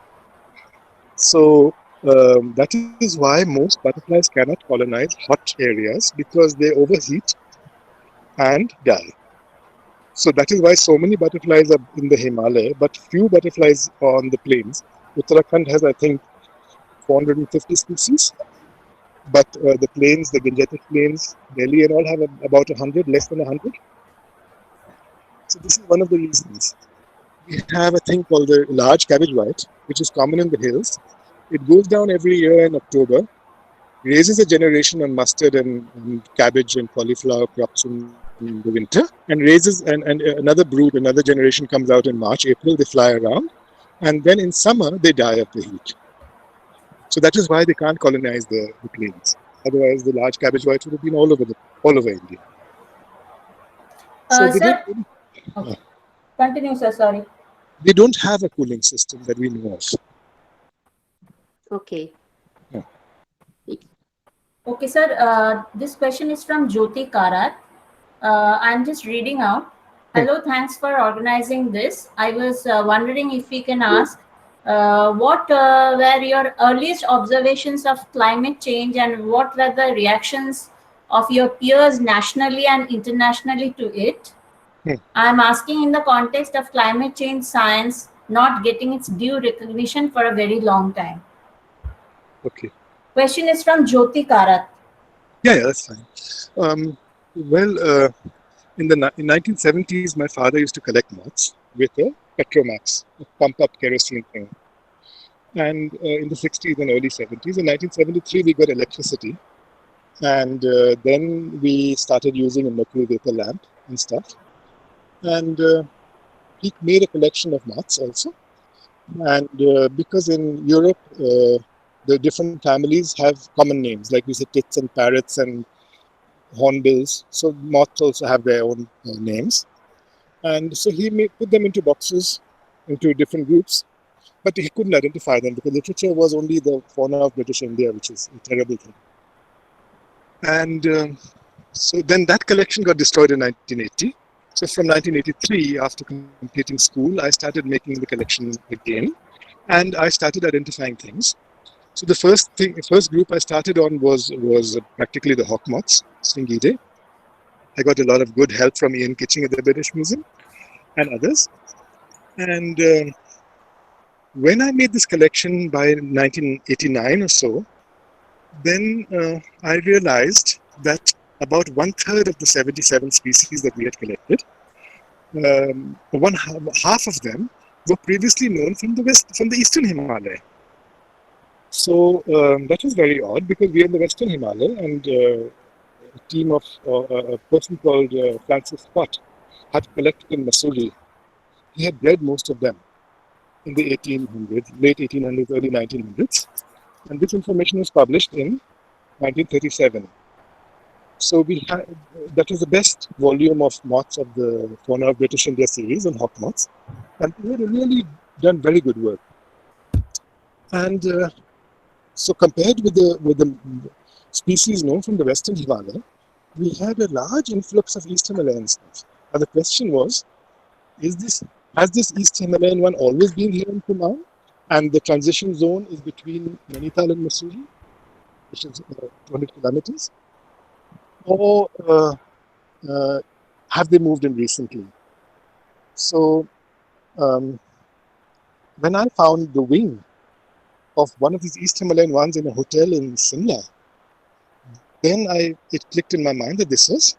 So that is why most butterflies cannot colonize hot areas because they overheat and die. So that is why so many butterflies are in the Himalaya, but few butterflies are on the plains. Uttarakhand has, I think, 450 species, but the plains, the Gangetic plains, Delhi and all have about 100, less than 100. So this is one of the reasons. We have a thing called the large cabbage white, which is common in the hills. It goes down every year in October, raises a generation on mustard and cabbage and cauliflower crops in the winter, and raises and another brood, another generation comes out in March, April, they fly around, and then in summer they die of the heat. So that is why they can't colonize the plains. Otherwise, the large cabbage whites would have been all over India. So Sir, okay. Continue, sir. Sorry. they don't have a cooling system that we know of. Okay. Yeah. Okay, sir. This question is from Jyoti Karat. I'm just reading out. Hello, thanks for organizing this. I was wondering if we can ask what were your earliest observations of climate change and what were the reactions of your peers nationally and internationally to it? I'm asking in the context of climate change science not getting its due recognition for a very long time. Okay. Question is from Jyoti Karat. Yeah, that's fine. In the 1970s, my father used to collect moths with a Petromax, a pump-up kerosene thing. And in the 60s and early 70s, in 1973, we got electricity. And then we started using a mercury vapor lamp and stuff. And he made a collection of moths also. And because in Europe, the different families have common names, like we say tits and parrots and hornbills. So moths also have their own names. And so he put them into boxes, into different groups, but he couldn't identify them because literature was only the fauna of British India, which is a terrible thing. And so then that collection got destroyed in 1980. So from 1983, after completing school, I started making the collection again, and I started identifying things. So the first group I started on was practically the hawk moths, Stringidae. I got a lot of good help from Ian Kitching at the British Museum and others. And when I made this collection by 1989 or so, then I realized that about 1/3 of the 77 species that we had collected, half of them were previously known from the Eastern Himalaya. So that was very odd because we are in the Western Himalaya, and a team of a person called Francis Scott had collected in Missouri. He had bred most of them in the 1800s, late 1800s, early 1900s, and this information was published in 1937. So that was the best volume of moths of the Fauna of British India series on hawk moths, and they had really done very good work. And so compared with the species known from the Western Himalaya, we had a large influx of East Himalayan stuff. And the question was, has this East Himalayan one always been here in Kumaon? And the transition zone is between Nainital and Mussoorie, which is 200 kilometers? Or have they moved in recently? So when I found the wing of one of these East Himalayan ones in a hotel in Simla, then it clicked in my mind that this was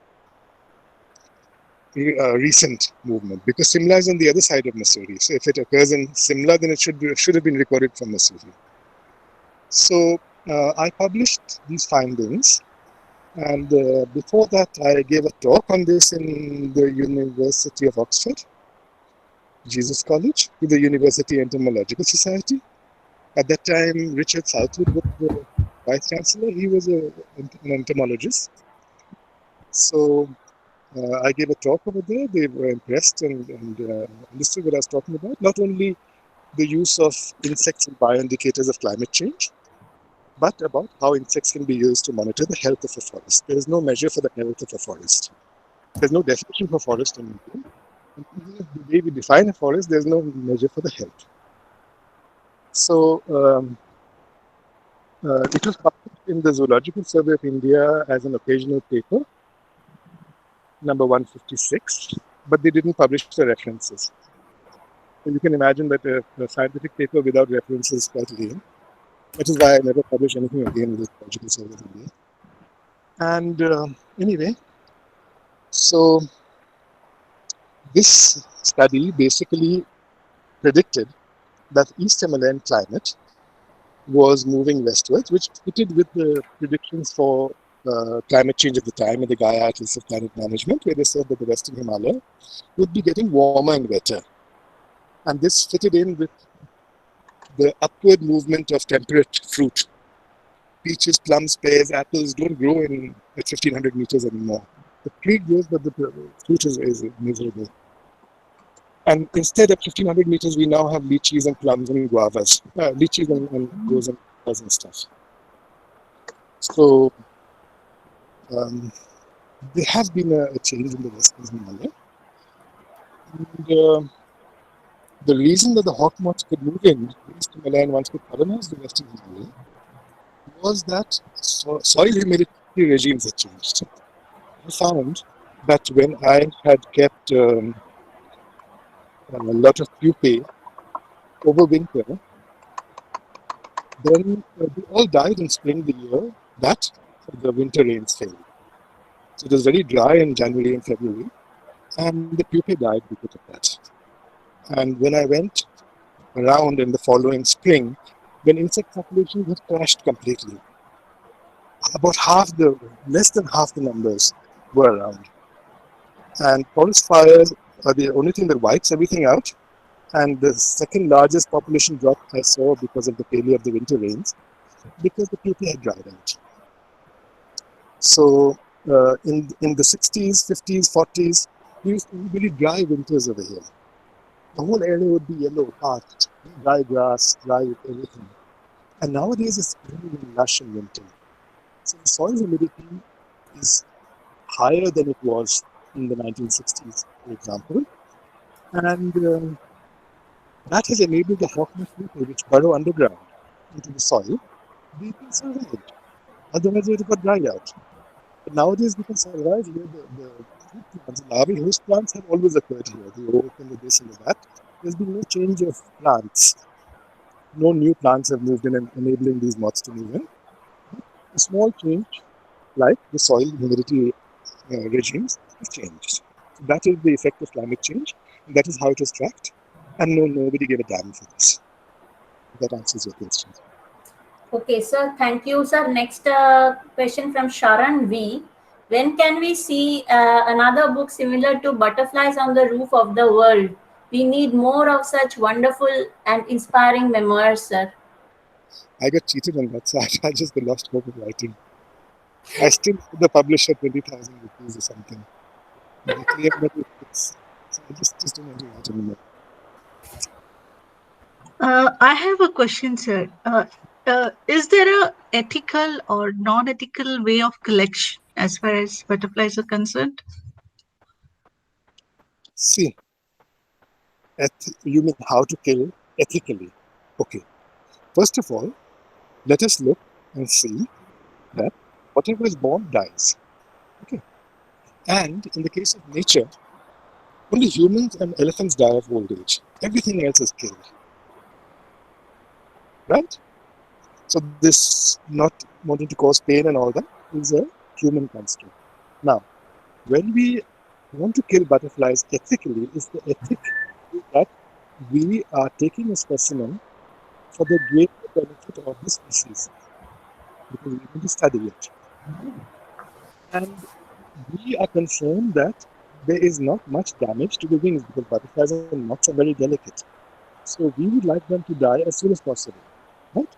a recent movement, because Simla is on the other side of Mussoorie. So if it occurs in Simla, then it should have been recorded from Mussoorie. So I published these findings, and before that I gave a talk on this in the University of Oxford, Jesus College, to the University Entomological Society. At that time, Richard Southwood was the Vice Chancellor. He was an entomologist. So I gave a talk over there. They were impressed and understood what I was talking about. Not only the use of insects and bioindicators of climate change, but about how insects can be used to monitor the health of a forest. There is no measure for the health of a forest. There's no definition for forest in India. The way we define a forest, there's no measure for the health. So it was published in the Zoological Survey of India as an occasional paper, number 156, but they didn't publish the references. So you can imagine that a scientific paper without references is quite lame. That is why I never publish anything again with the Zoological Survey of India. And anyway, so this study basically predicted that East Himalayan climate was moving westwards, which fitted with the predictions for climate change at the time in the Gaia Atlas of Climate Management, where they said that the Western Himalaya would be getting warmer and wetter. And this fitted in with the upward movement of temperate fruit. peaches, plums, pears, apples don't grow in at 1500 meters anymore. The tree grows, but the fruit is miserable. And instead of 1500 meters, we now have lychees and plums and guavas, lychees and mangoes and guavas and stuff. So there has been a change in the Western Himalaya. And the reason that the hawk moths could move in the East Himalaya and once could colonize the Western Himalaya was that soil humidity regimes had changed. I found that when I had kept a lot of pupae over winter, then they all died in spring the year that the winter rains fell. So it was very dry in January and February, and the pupae died because of that. And when I went around in the following spring, when insect population had crashed completely, about less than half the numbers were around. And forest fires are the only thing that wipes everything out. And the second largest population drop I saw because of the failure of the winter rains, because the pupae had dried out. So in the 60s, 50s, 40s, we used to have really dry winters over here. The whole area would be yellow, parched, dry grass, dry everything. And nowadays it's really lush in winter. So the soil humidity is higher than it was in the 1960s, for example. And that has enabled the hawkmoth pupae, which burrow underground into the soil, they can survive. Otherwise they would have got dried out. But nowadays we can survive here. The food plants, the larvae host plants have always occurred here. The oak and the this and the that. There's been no change of plants. No new plants have moved in and enabling these moths to move in. A small change, like the soil humidity regimes, have changed. So that is the effect of climate change, and that is how it was tracked. And nobody gave a damn for this. That answers your question. Okay, sir. Thank you, sir. Next question from Sharan V. When can we see another book similar to Butterflies on the Roof of the World? We need more of such wonderful and inspiring memoirs, sir. I got cheated on that, so I just lost hope of writing. I still owe the publisher 20,000 rupees or something. They cleared my books, so I just don't want to write anymore. I have a question, sir. Is there a ethical or non-ethical way of collection as far as butterflies are concerned? See, you mean how to kill ethically? Okay. First of all, let us look and see that whatever is born dies. Okay. And in the case of nature, only humans and elephants die of old age. Everything else is killed. Right? So this not wanting to cause pain and all that is a human construct. Now, when we want to kill butterflies ethically, is the ethic that we are taking a specimen for the greater benefit of the species, because we want to study it. And we are concerned that there is not much damage to the wings, because butterflies and moths are very delicate. So we would like them to die as soon as possible. Right?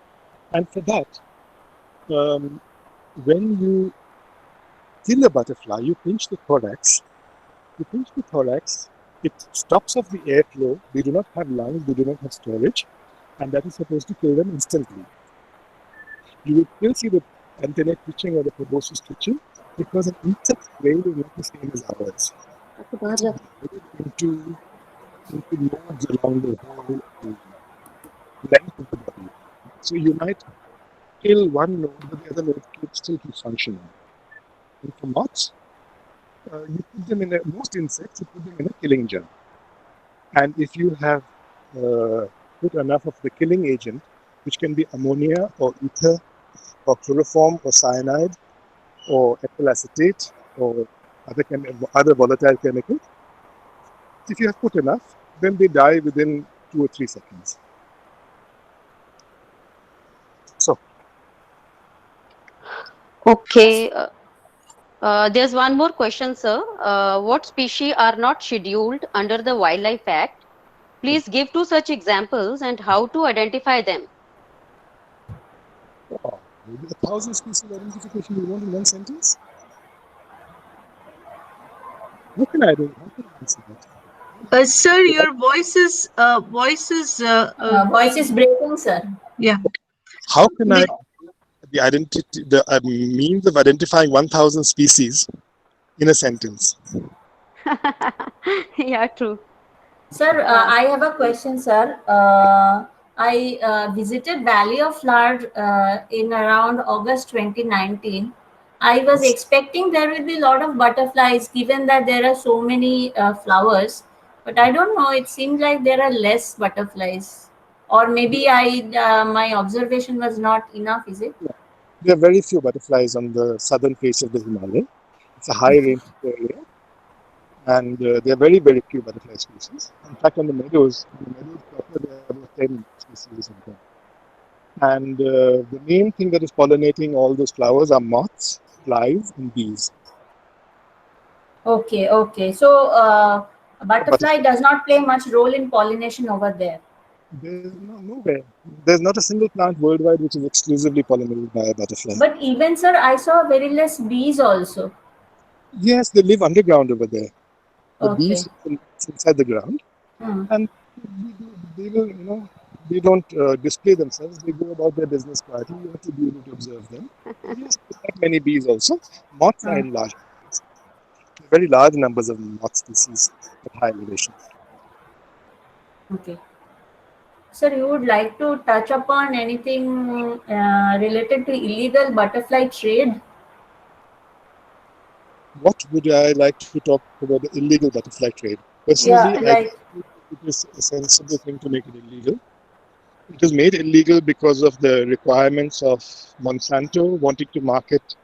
And for that, when you kill a butterfly, you pinch the thorax. It stops off the airflow. They do not have lungs, they do not have storage, and that is supposed to kill them instantly. You will still see the antennae twitching or the proboscis twitching, because an insect's brain is not the same as ours. Into nodes along the whole length of the body. So you might kill one node, but the other node still keeps functioning. And for moths, you put them in most insects, you put them in a killing jar. And if you have put enough of the killing agent, which can be ammonia or ether or chloroform or cyanide or ethyl acetate or other volatile chemicals, if you have put enough, then they die within 2 or 3 seconds. So. Okay. There's one more question, sir. What species are not scheduled under the Wildlife Act? Please give 2 such examples and how to identify them. Maybe 1,000 species identification you want in one sentence? How can I answer that? Sir, your voice is Voice is breaking, sir. yeah. How can I the means of identifying 1,000 species in a sentence? Yeah, true. Sir, I have a question, sir. I visited Valley of Flowers in around August 2019. I was expecting there will be a lot of butterflies given that there are so many flowers, but I don't know. It seems like there are less butterflies, or maybe my observation was not enough. Is it? There are very few butterflies on the southern face of the Himalaya. It's a high range area, and there are very, very few butterfly species. In fact, on the meadows proper, there are about 10 species of them. And the main thing that is pollinating all those flowers are moths, flies, and bees. Okay, okay. So, butterfly does not play much role in pollination over there. There's nowhere. There's not a single plant worldwide which is exclusively pollinated by a butterfly. But even, sir, I saw very less bees also. Yes, they live underground over there. The Okay. bees live inside the ground, and they will, they don't display themselves. They go about their business quietly. You have to be able to observe them. Yes, not many bees also. Moths are in large numbers. Very large numbers of moth species at high elevation. Okay. Sir, you would like to touch upon anything related to illegal butterfly trade? What would I like to talk about the illegal butterfly trade? Personally, I think it is a sensible thing to make it illegal. It was made illegal because of the requirements of Monsanto wanting to market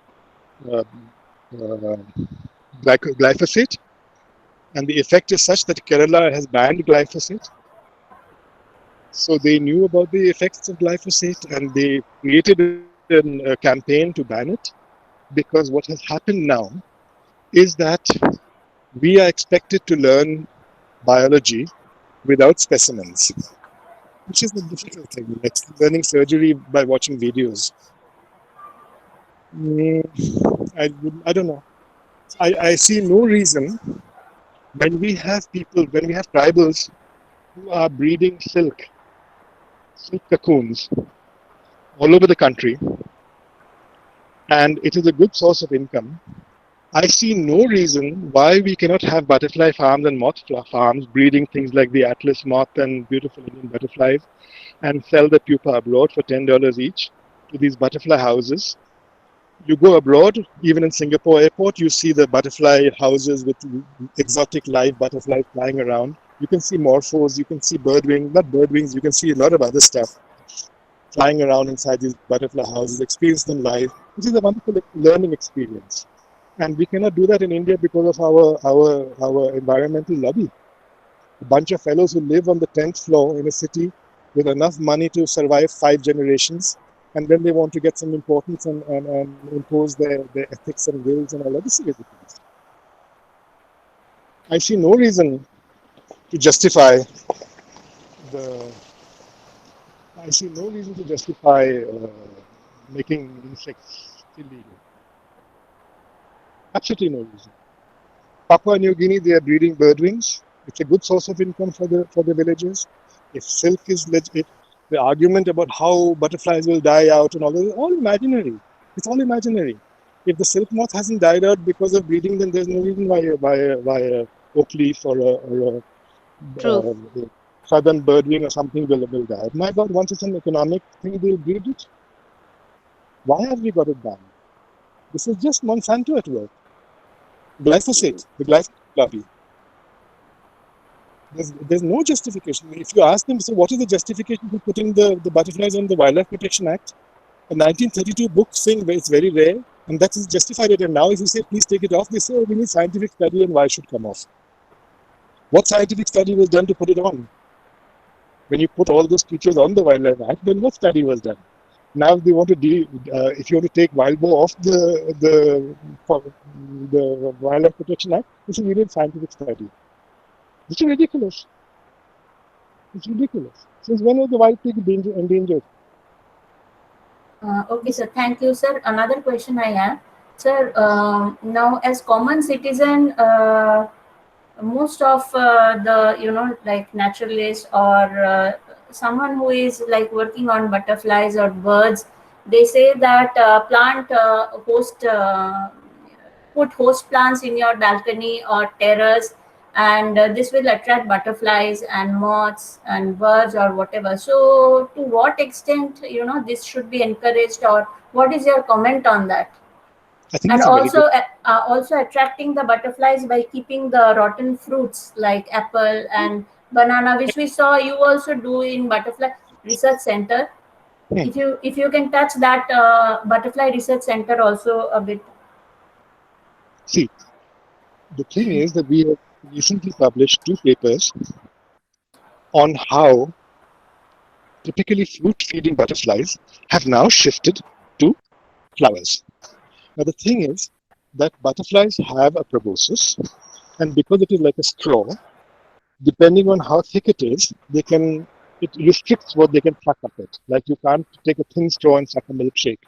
glyphosate, and the effect is such that Kerala has banned glyphosate. So they knew about the effects of glyphosate, and they created a campaign to ban it, because what has happened now is that we are expected to learn biology without specimens, which is the difficult thing, like learning surgery by watching videos. I don't know. I see no reason when we have tribals who are breeding silk cocoons all over the country, and it is a good source of income. I see no reason why we cannot have butterfly farms and moth farms breeding things like the Atlas moth and beautiful Indian butterflies, and sell the pupa abroad for $10 each to these butterfly houses. You go abroad, even in Singapore airport, you see the butterfly houses with exotic live butterflies flying around. You can see morphos, you can see you can see a lot of other stuff flying around inside these butterfly houses, experience them live, which is a wonderful learning experience. And we cannot do that in India because of our environmental lobby. A bunch of fellows who live on the 10th floor in a city with enough money to survive 5 generations, and then they want to get some importance and impose their ethics and wills and all that. This is ridiculous. I see no reason to justify making insects illegal. Absolutely no reason. Papua New Guinea, they are breeding birdwings. It's a good source of income for the villagers. If silk is legit, the argument about how butterflies will die out and all that is all imaginary. It's all imaginary. If the silk moth hasn't died out because of breeding, then there's no reason why a oak leaf or a southern birdwing or something will die. My God, once it's an economic thing, they'll breed it. Why have we got it banned? This is just Monsanto at work. Glyphosate, the glyphosate lobby. There's no justification. If you ask them, so what is the justification for putting the butterflies on the Wildlife Protection Act? A 1932 book saying it's very rare, and that is justified it. And now if you say, please take it off, they say, oh, we need scientific study and why it should come off. What scientific study was done to put it on? When you put all those features on the Wildlife Act, then what study was done? Now they want to if you want to take wild boar off the Wildlife Protection Act, this is really scientific study. This is ridiculous. It's ridiculous. Since when was the wild pig endangered? Okay, sir. Thank you, sir. Another question I have, sir. Now, as common citizen, most of the like naturalists or someone who is like working on butterflies or birds, they say that plant host put host plants in your balcony or terrace, and this will attract butterflies and moths and birds or whatever. So to what extent this should be encouraged, or what is your comment on that? I think And it's a very also good. also attracting the butterflies by keeping the rotten fruits like apple and banana, which we saw you also do in butterfly research center. Hmm. If you can touch that butterfly research center also a bit. See, the thing is that we have recently published 2 papers on how typically fruit-feeding butterflies have now shifted to flowers. Now the thing is that butterflies have a proboscis, and because it is like a straw, depending on how thick it is, it restricts what they can suck up it. Like you can't take a thin straw and suck a milkshake.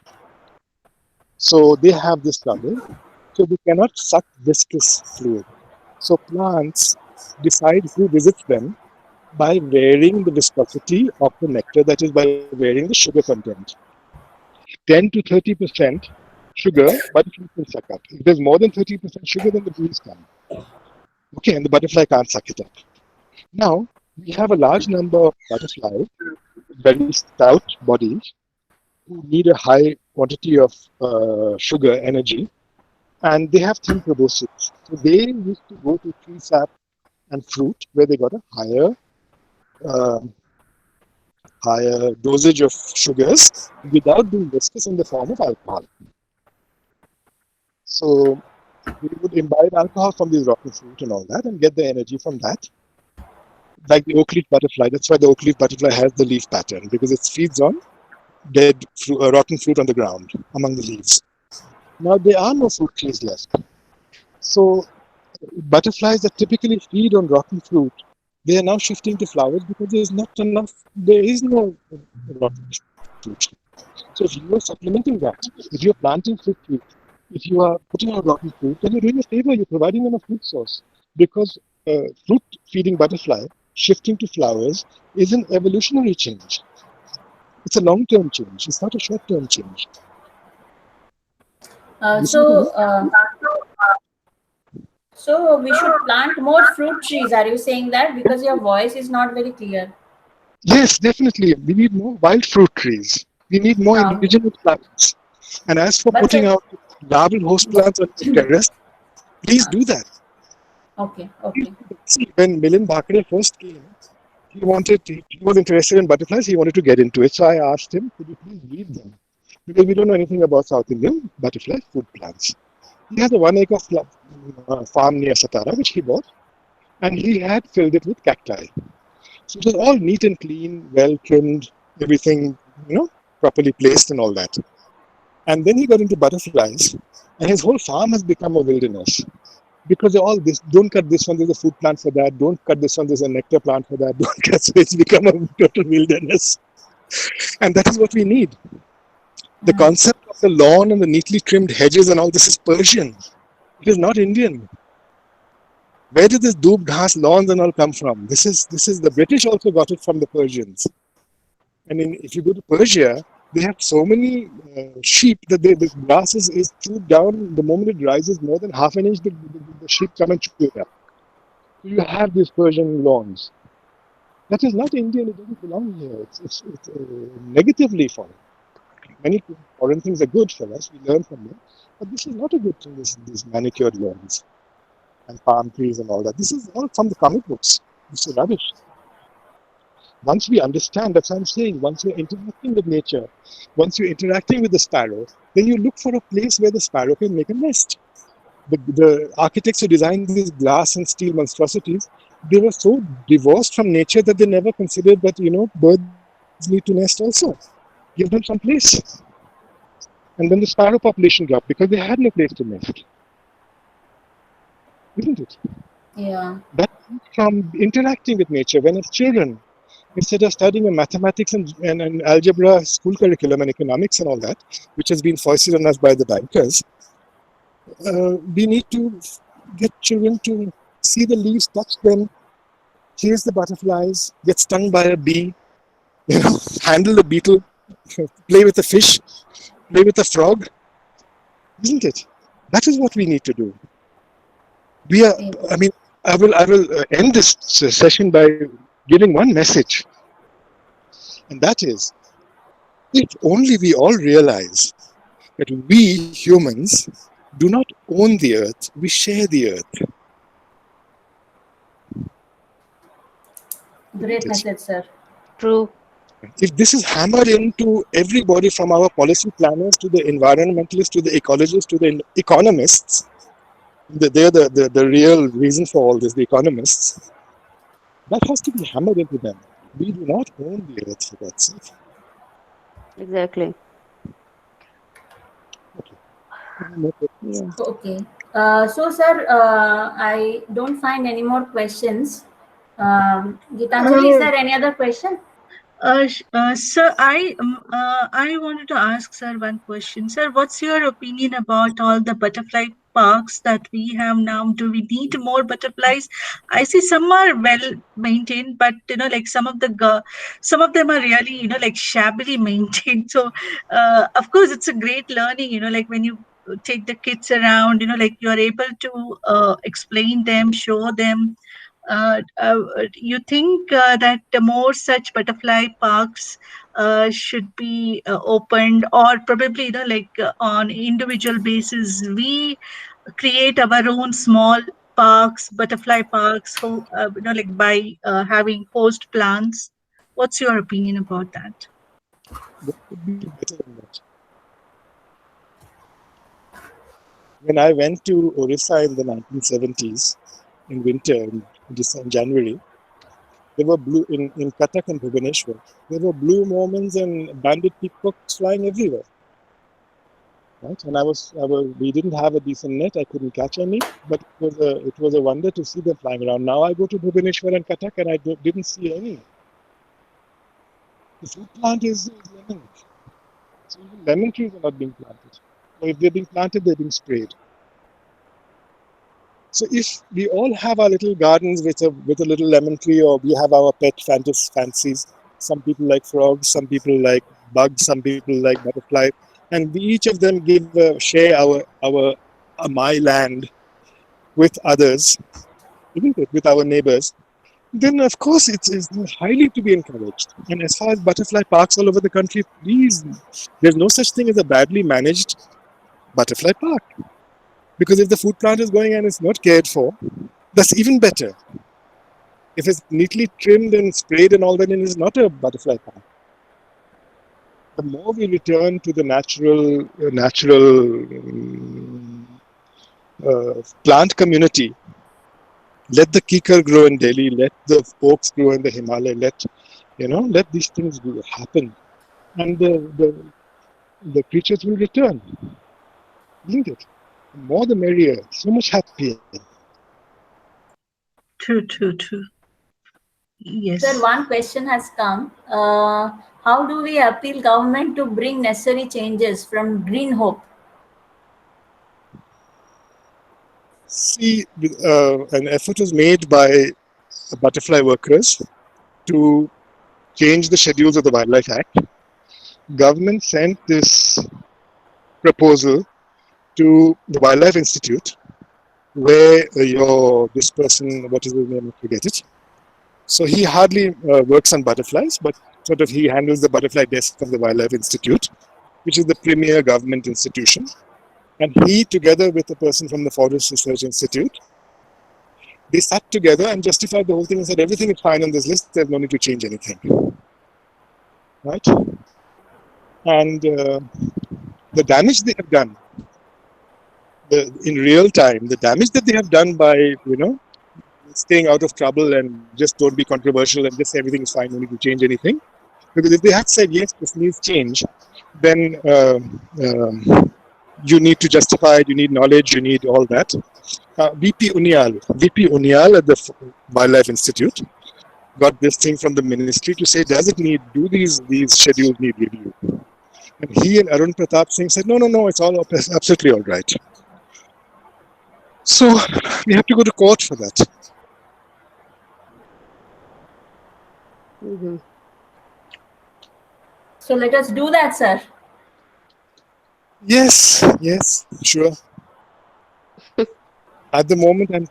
So they have this trouble. So they cannot suck viscous fluid. So plants decide who visits them by varying the viscosity of the nectar, that is by varying the sugar content. 10 to 30% sugar, butterfly can suck up. If there's more than 30% sugar, then the bees come. Okay, and the butterfly can't suck it up. Now, we have a large number of butterflies, very stout bodies, who need a high quantity of sugar energy, and they have thin proboscis. So they used to go to tree sap and fruit, where they got a higher dosage of sugars without being viscous in the form of alcohol. So we would imbibe alcohol from these rotten fruit and all that and get the energy from that. Like the oak leaf butterfly, that's why the oak leaf butterfly has the leaf pattern, because it feeds on dead rotten fruit on the ground among the leaves. Now there are no fruit trees left. So butterflies that typically feed on rotten fruit, they are now shifting to flowers because there is no rotten fruit. So if you are supplementing that, if you're planting fruit trees, if you are putting out rotten fruit, then you're doing a favor, you're providing them a food source. Because fruit feeding butterfly shifting to flowers is an evolutionary change. It's a long-term change, it's not a short-term change. So we should plant more fruit trees. Are you saying that? Because your voice is not very clear. Yes, definitely. We need more wild fruit trees. We need more indigenous plants. And as for putting out larval host plants on the terrace, please do that. Okay. See, when Milind Bhakre first came, he was interested in butterflies. He wanted to get into it. So I asked him, could you please breed them? Because we don't know anything about South Indian butterfly food plants. He has a 1 acre farm near Satara, which he bought, and he had filled it with cacti. So it was all neat and clean, well trimmed, everything, properly placed and all that. And then he got into butterflies, and his whole farm has become a wilderness. Because they're all this, don't cut this one, there's a food plant for that, don't cut this one, there's a nectar plant for that, don't cut, so it's become a total wilderness. And that is what we need. The concept of the lawn and the neatly trimmed hedges and all this is Persian. It is not Indian. Where did this doob ghas lawns and all come from? This is the British also got it from the Persians. And if you go to Persia, they have so many sheep that the grass is chewed down. The moment it rises more than half an inch, the sheep come and chew it up. So you have these Persian lawns. That is not Indian. It doesn't belong here. It's negatively foreign. Many foreign things are good for us. We learn from them. But this is not a good thing, these manicured lawns and palm trees and all that. This is all from the comic books. This is rubbish. Once we understand, that's what I'm saying, once you're interacting with nature, once you're interacting with the sparrow, then you look for a place where the sparrow can make a nest. The architects who designed these glass and steel monstrosities, they were so divorced from nature that they never considered that, birds need to nest also. Give them some place. And then the sparrow population dropped because they had no place to nest. Isn't it? Yeah. That comes from interacting with nature. When as children, Instead of studying a mathematics and algebra school curriculum and economics and all that, which has been foisted on us by the bankers, we need to get children to see the leaves, touch them, chase the butterflies, get stung by a bee, handle the beetle, play with a fish, play with a frog, isn't it? That is what we need to do. We are. I mean, I will end this session by giving one message, and that is, if only we all realize that we humans do not own the earth, we share the earth. Great message, sir. True. If this is hammered into everybody, from our policy planners to the environmentalists to the ecologists to the economists, they're the real reason for all this, the economists, that has to be hammered into them. We do not own the earth, for God's sake. Exactly. Yeah. Okay. So, sir, I don't find any more questions. Gitanjali, is there any other question? Sir, I wanted to ask sir one question. Sir, what's your opinion about all the butterfly parks that we have now? Do we need more butterflies? I see some are well maintained, but like some of them are really like shabbily maintained. So, of course, it's a great learning. Like when you take the kids around, like you are able to explain them, show them. You think that more such butterfly parks should be opened, or probably like on individual basis we create our own small parks, butterfly parks, like by having host plants? What's your opinion about that? What could be better than that? When I went to Orissa in the 1970s, in winter, in January, there were blue in Cuttack and Bhubaneswar. There were blue mormons and banded peacocks flying everywhere. Right, and we didn't have a decent net. I couldn't catch any, but it was a wonder to see them flying around. Now I go to Bhubaneswar and Cuttack, and I didn't see any. The food plant is lemon. So even lemon trees are not being planted. Or if they're being planted, they're being sprayed. So if we all have our little gardens with a little lemon tree, or we have our pet fancies, some people like frogs, some people like bugs, some people like butterflies, and we each of them share our my land with others, isn't it? With our neighbors, then of course it's highly to be encouraged. And as far as butterfly parks all over the country, please, there's no such thing as a badly managed butterfly park. Because if the food plant is going and it's not cared for, that's even better. If it's neatly trimmed and sprayed and all that, then it's not a butterfly park. The more we return to the natural plant community, let the kikar grow in Delhi, let the oaks grow in the Himalaya, let these things happen, and the creatures will return. Isn't it? The more the merrier, so much happier. True. Yes. Sir, one question has come. How do we appeal government to bring necessary changes from Green Hope? See, an effort was made by butterfly workers to change the schedules of the Wildlife Act. Government sent this proposal to the Wildlife Institute, where this person, what is his name, I forget it. So he hardly works on butterflies, but sort of he handles the butterfly desk of the Wildlife Institute, which is the premier government institution. And he, together with a person from the Forest Research Institute, they sat together and justified the whole thing and said, everything is fine on this list, there's no need to change anything. Right? And the damage they have done, in real time, the damage that they have done by, staying out of trouble and just don't be controversial and just say everything is fine, no need to change anything. Because if they had said, yes, this needs change, then you need to justify it, you need knowledge, you need all that. VP Unial at the Wildlife Institute, got this thing from the ministry to say, does it do these schedules need review? And he and Arun Pratap Singh said, no, it's all absolutely all right. So we have to go to court for that. Mhm. So let us do that, sir. Yes, sure. At the moment, I'm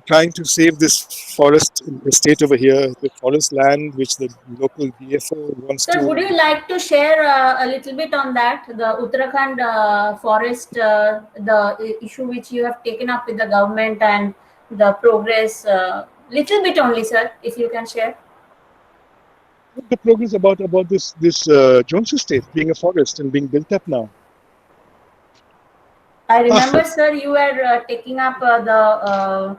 trying to save this forest estate over here, the forest land which the local DFO wants Sir, to. would you like to share a little bit on that, the Uttarakhand Forest, the issue which you have taken up with the government and the progress? Little bit only, sir, if you can share. The progress about this Jones estate being a forest and being built up now. I remember, sir, you were taking up the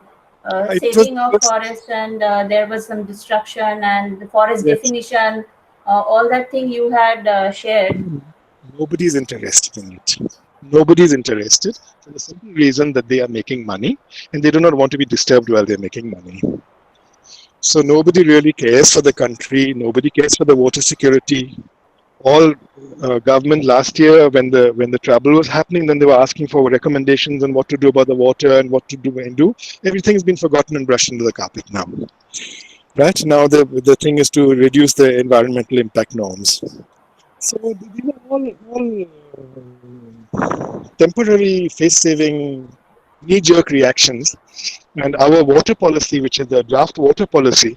saving of forest, and there was some destruction and the forest definition, all that thing you had shared. Nobody's interested in it. Nobody's interested for the simple reason that they are making money and they do not want to be disturbed while they're making money. So nobody really cares for the country. Nobody cares for the water security. All government last year, when the trouble was happening, then they were asking for recommendations on what to do about the water and what to do and do. Everything's been forgotten and brushed under the carpet now. Right now, the thing is to reduce the environmental impact norms. So these are all temporary face-saving, knee-jerk reactions. And our water policy, which is the draft water policy,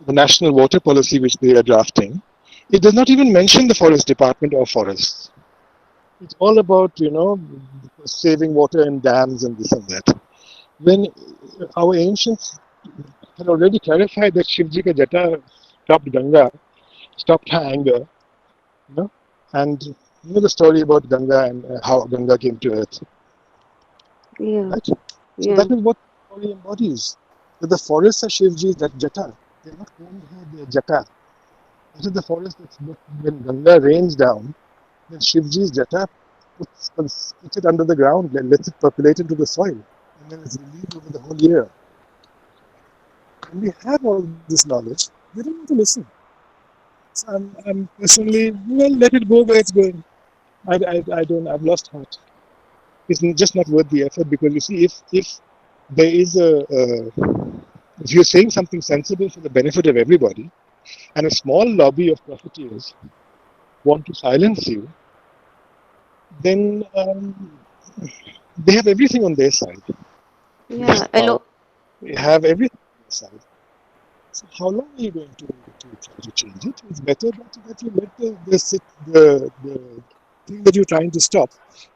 the national water policy which they are drafting, it does not even mention the forest department or forests. It's all about, saving water in dams and this and that. When our ancients had already clarified that Shivji ka jata stopped Ganga, stopped her anger, and you know the story about Ganga and how Ganga came to earth. Yeah. Right? So that is what the story embodies. That the forests are Shivji's jata. They're not calling her their jata. This is the forest that's when Ganga rains down, then Shivji's jata puts it under the ground, lets it percolate into the soil, and then it's released over the whole year. When we have all this knowledge, we don't want to listen. So I'm personally, let it go where it's going. I've lost heart. It's just not worth the effort, because you see, if there is if you're saying something sensible for the benefit of everybody, and a small lobby of profiteers want to silence you, then they have everything on their side. Yeah. Hello. They have everything on their side. So how long are you going to try to change it? It's better that you let the thing that you're trying to stop,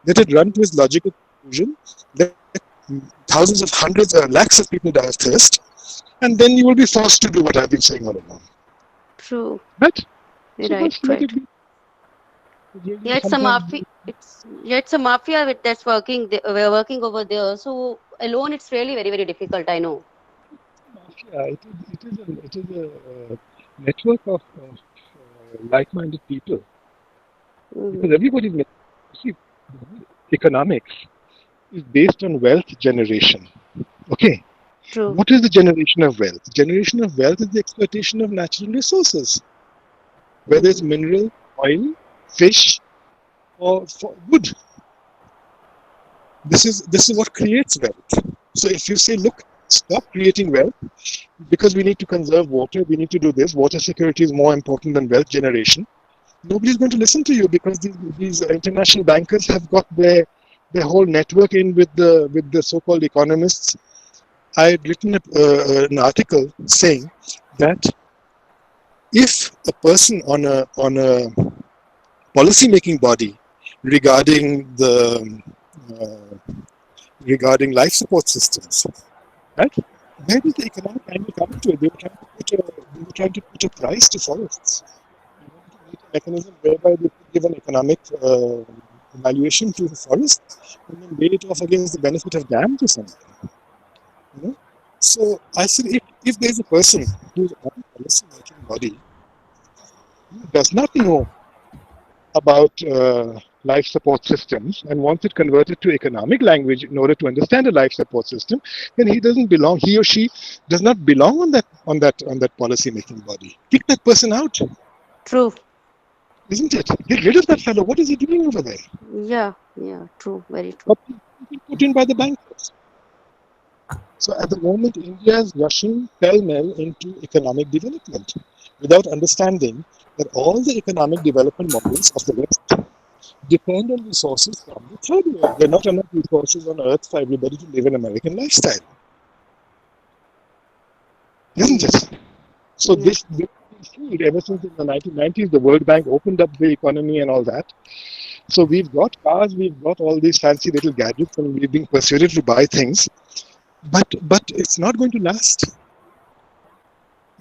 let it run to its logical conclusion, let thousands of hundreds or lakhs of people die of thirst, and then you will be forced to do what I've been saying all along. True. Right? Right. Yeah, it's a mafia. It's a mafia that's working. We're working over there. So alone, it's really very, very difficult. I know. Mafia. It is a network of like-minded people. Because everybody's see, economics is based on wealth generation. Okay. True. What is the generation of wealth? Generation of wealth is the exploitation of natural resources, whether it's mineral, oil, fish, or wood. This is what creates wealth. So if you say, look, stop creating wealth because we need to conserve water, we need to do this, water security is more important than wealth generation, nobody's going to listen to you, because these international bankers have got their whole network in with the so-called economists. I had written an article saying that if a person on a policy-making body regarding regarding life support systems, right? Where did the economic angle come to it? They were trying to put a price to forests. They wanted to make a mechanism whereby they could give an economic valuation to the forest and then weigh it off against the benefit of dams or something. So I said, if there's a person who's on a policy-making body who does not know about life support systems and wants it converted to economic language in order to understand a life support system, then he doesn't belong. He or she does not belong on that policy making body. Kick that person out, True. isn't it? Get rid of that fellow. What is he doing over there? Yeah. Yeah. True. Very true. Put in by the bankers. So at the moment, India is rushing pell-mell into economic development without understanding that all the economic development models of the West depend on resources from the third world. There are not enough resources on earth for everybody to live an American lifestyle. Isn't it? So this food, ever since in the 1990s, the World Bank opened up the economy and all that. So we've got cars, we've got all these fancy little gadgets, and we're being persuaded to buy things. But it's not going to last.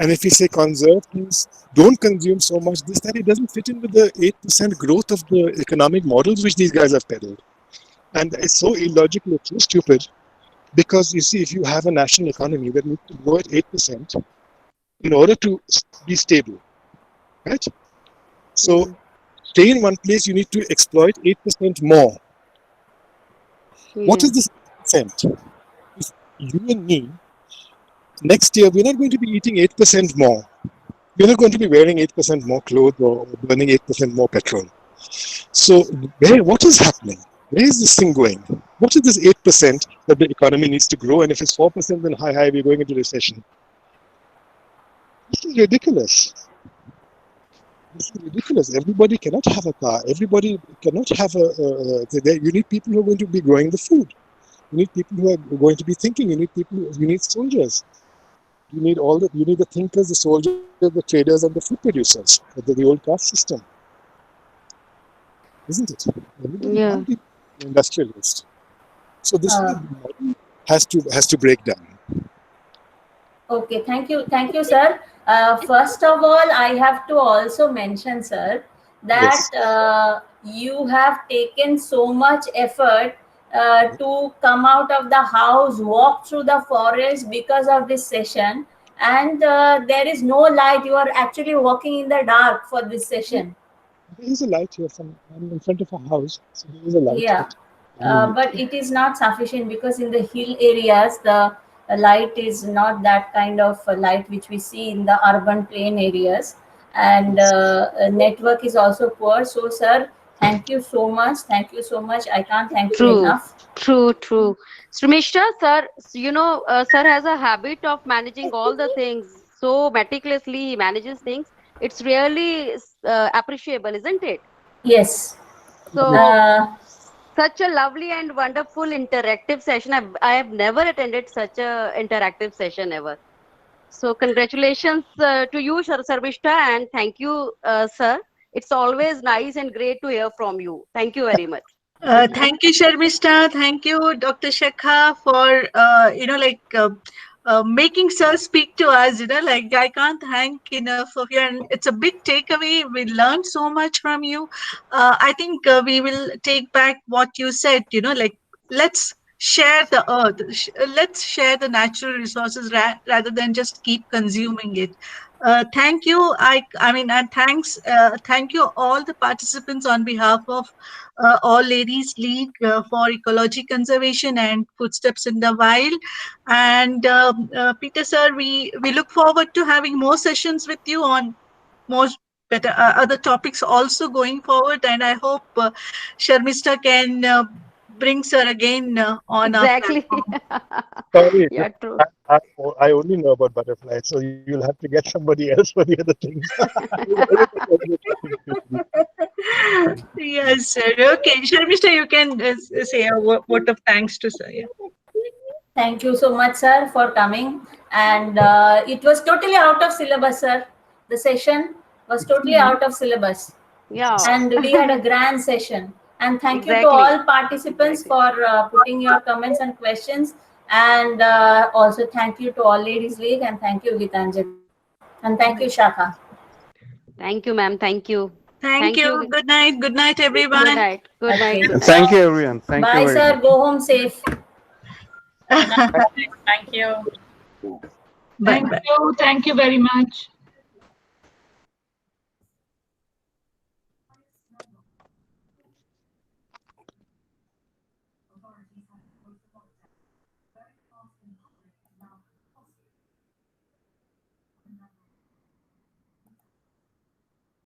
And if we say conserve things, don't consume so much, that it doesn't fit in with the 8% growth of the economic models which these guys have peddled. And it's so illogical, it's so stupid, because you see, if you have a national economy that needs to grow at 8% in order to be stable, right? So stay in one place, you need to exploit 8% more. What is this 8%? If you and me, next year, we're not going to be eating 8% more. We're not going to be wearing 8% more clothes or burning 8% more petrol. So what is happening? Where is this thing going? What is this 8% that the economy needs to grow? And if it's 4%, then hi, we're going into recession. This is ridiculous. Everybody cannot have a car. Everybody cannot have you need people who are going to be growing the food. You need people who are going to be thinking. You need soldiers. You need the thinkers, the soldiers, the traders, and the food producers. The old caste system, isn't it? Everybody can't be industrialist. So this model has to break down. Okay, thank you, sir. First of all, I have to also mention, sir, that you have taken so much effort to come out of the house, walk through the forest because of this session, and there is no light. You are actually walking in the dark for this session. There is a light here. I'm in front of a house, so there is a light. Yeah, but it is not sufficient because in the hill areas, the light is not that kind of light which we see in the urban plain areas, and network is also poor. So, sir, thank you so much. Thank you so much. I can't thank you enough. True. Srimishra, sir, sir has a habit of managing all the things so meticulously. He manages things. It's really appreciable, isn't it? Yes. So, such a lovely and wonderful interactive session. I have never attended such a interactive session ever. So, congratulations to you, Sarmishta, and thank you, sir. It's always nice and great to hear from you. Thank you very much. Thank you, Sharmishta. Thank you, Dr. Shekha, for making sir speak to us. I can't thank enough of you, and it's a big takeaway. We learned so much from you. I think we will take back what you said. Let's share the earth. Let's share the natural resources rather than just keep consuming it. Thank you. And thank you all the participants on behalf of All Ladies League for Ecology Conservation and Footsteps in the Wild. And Peter sir, we look forward to having more sessions with you on more better other topics also going forward. And I hope Sharmishta can bring sir again on our platform. Sorry, yeah, true. I only know about butterflies, so you'll have to get somebody else for the other things. Yes, sir. Okay, Sharmishta, you can say a word of thanks to sir. Yeah. Thank you so much, sir, for coming. And it was totally out of syllabus, sir. The session was totally out of syllabus. Yeah. And we had a grand session. And thank you to all participants for putting your comments and questions. And also thank you to All Ladies League, and thank you, Gitanjali. And thank you, Shaka. Thank you, ma'am. Thank you. Thank you. Good night. Good night, everyone. Good night. Good night. Good night. Thank you, everyone. Thank you Bye, very sir. much. Go home safe. Thank you. Bye. Thank you very much.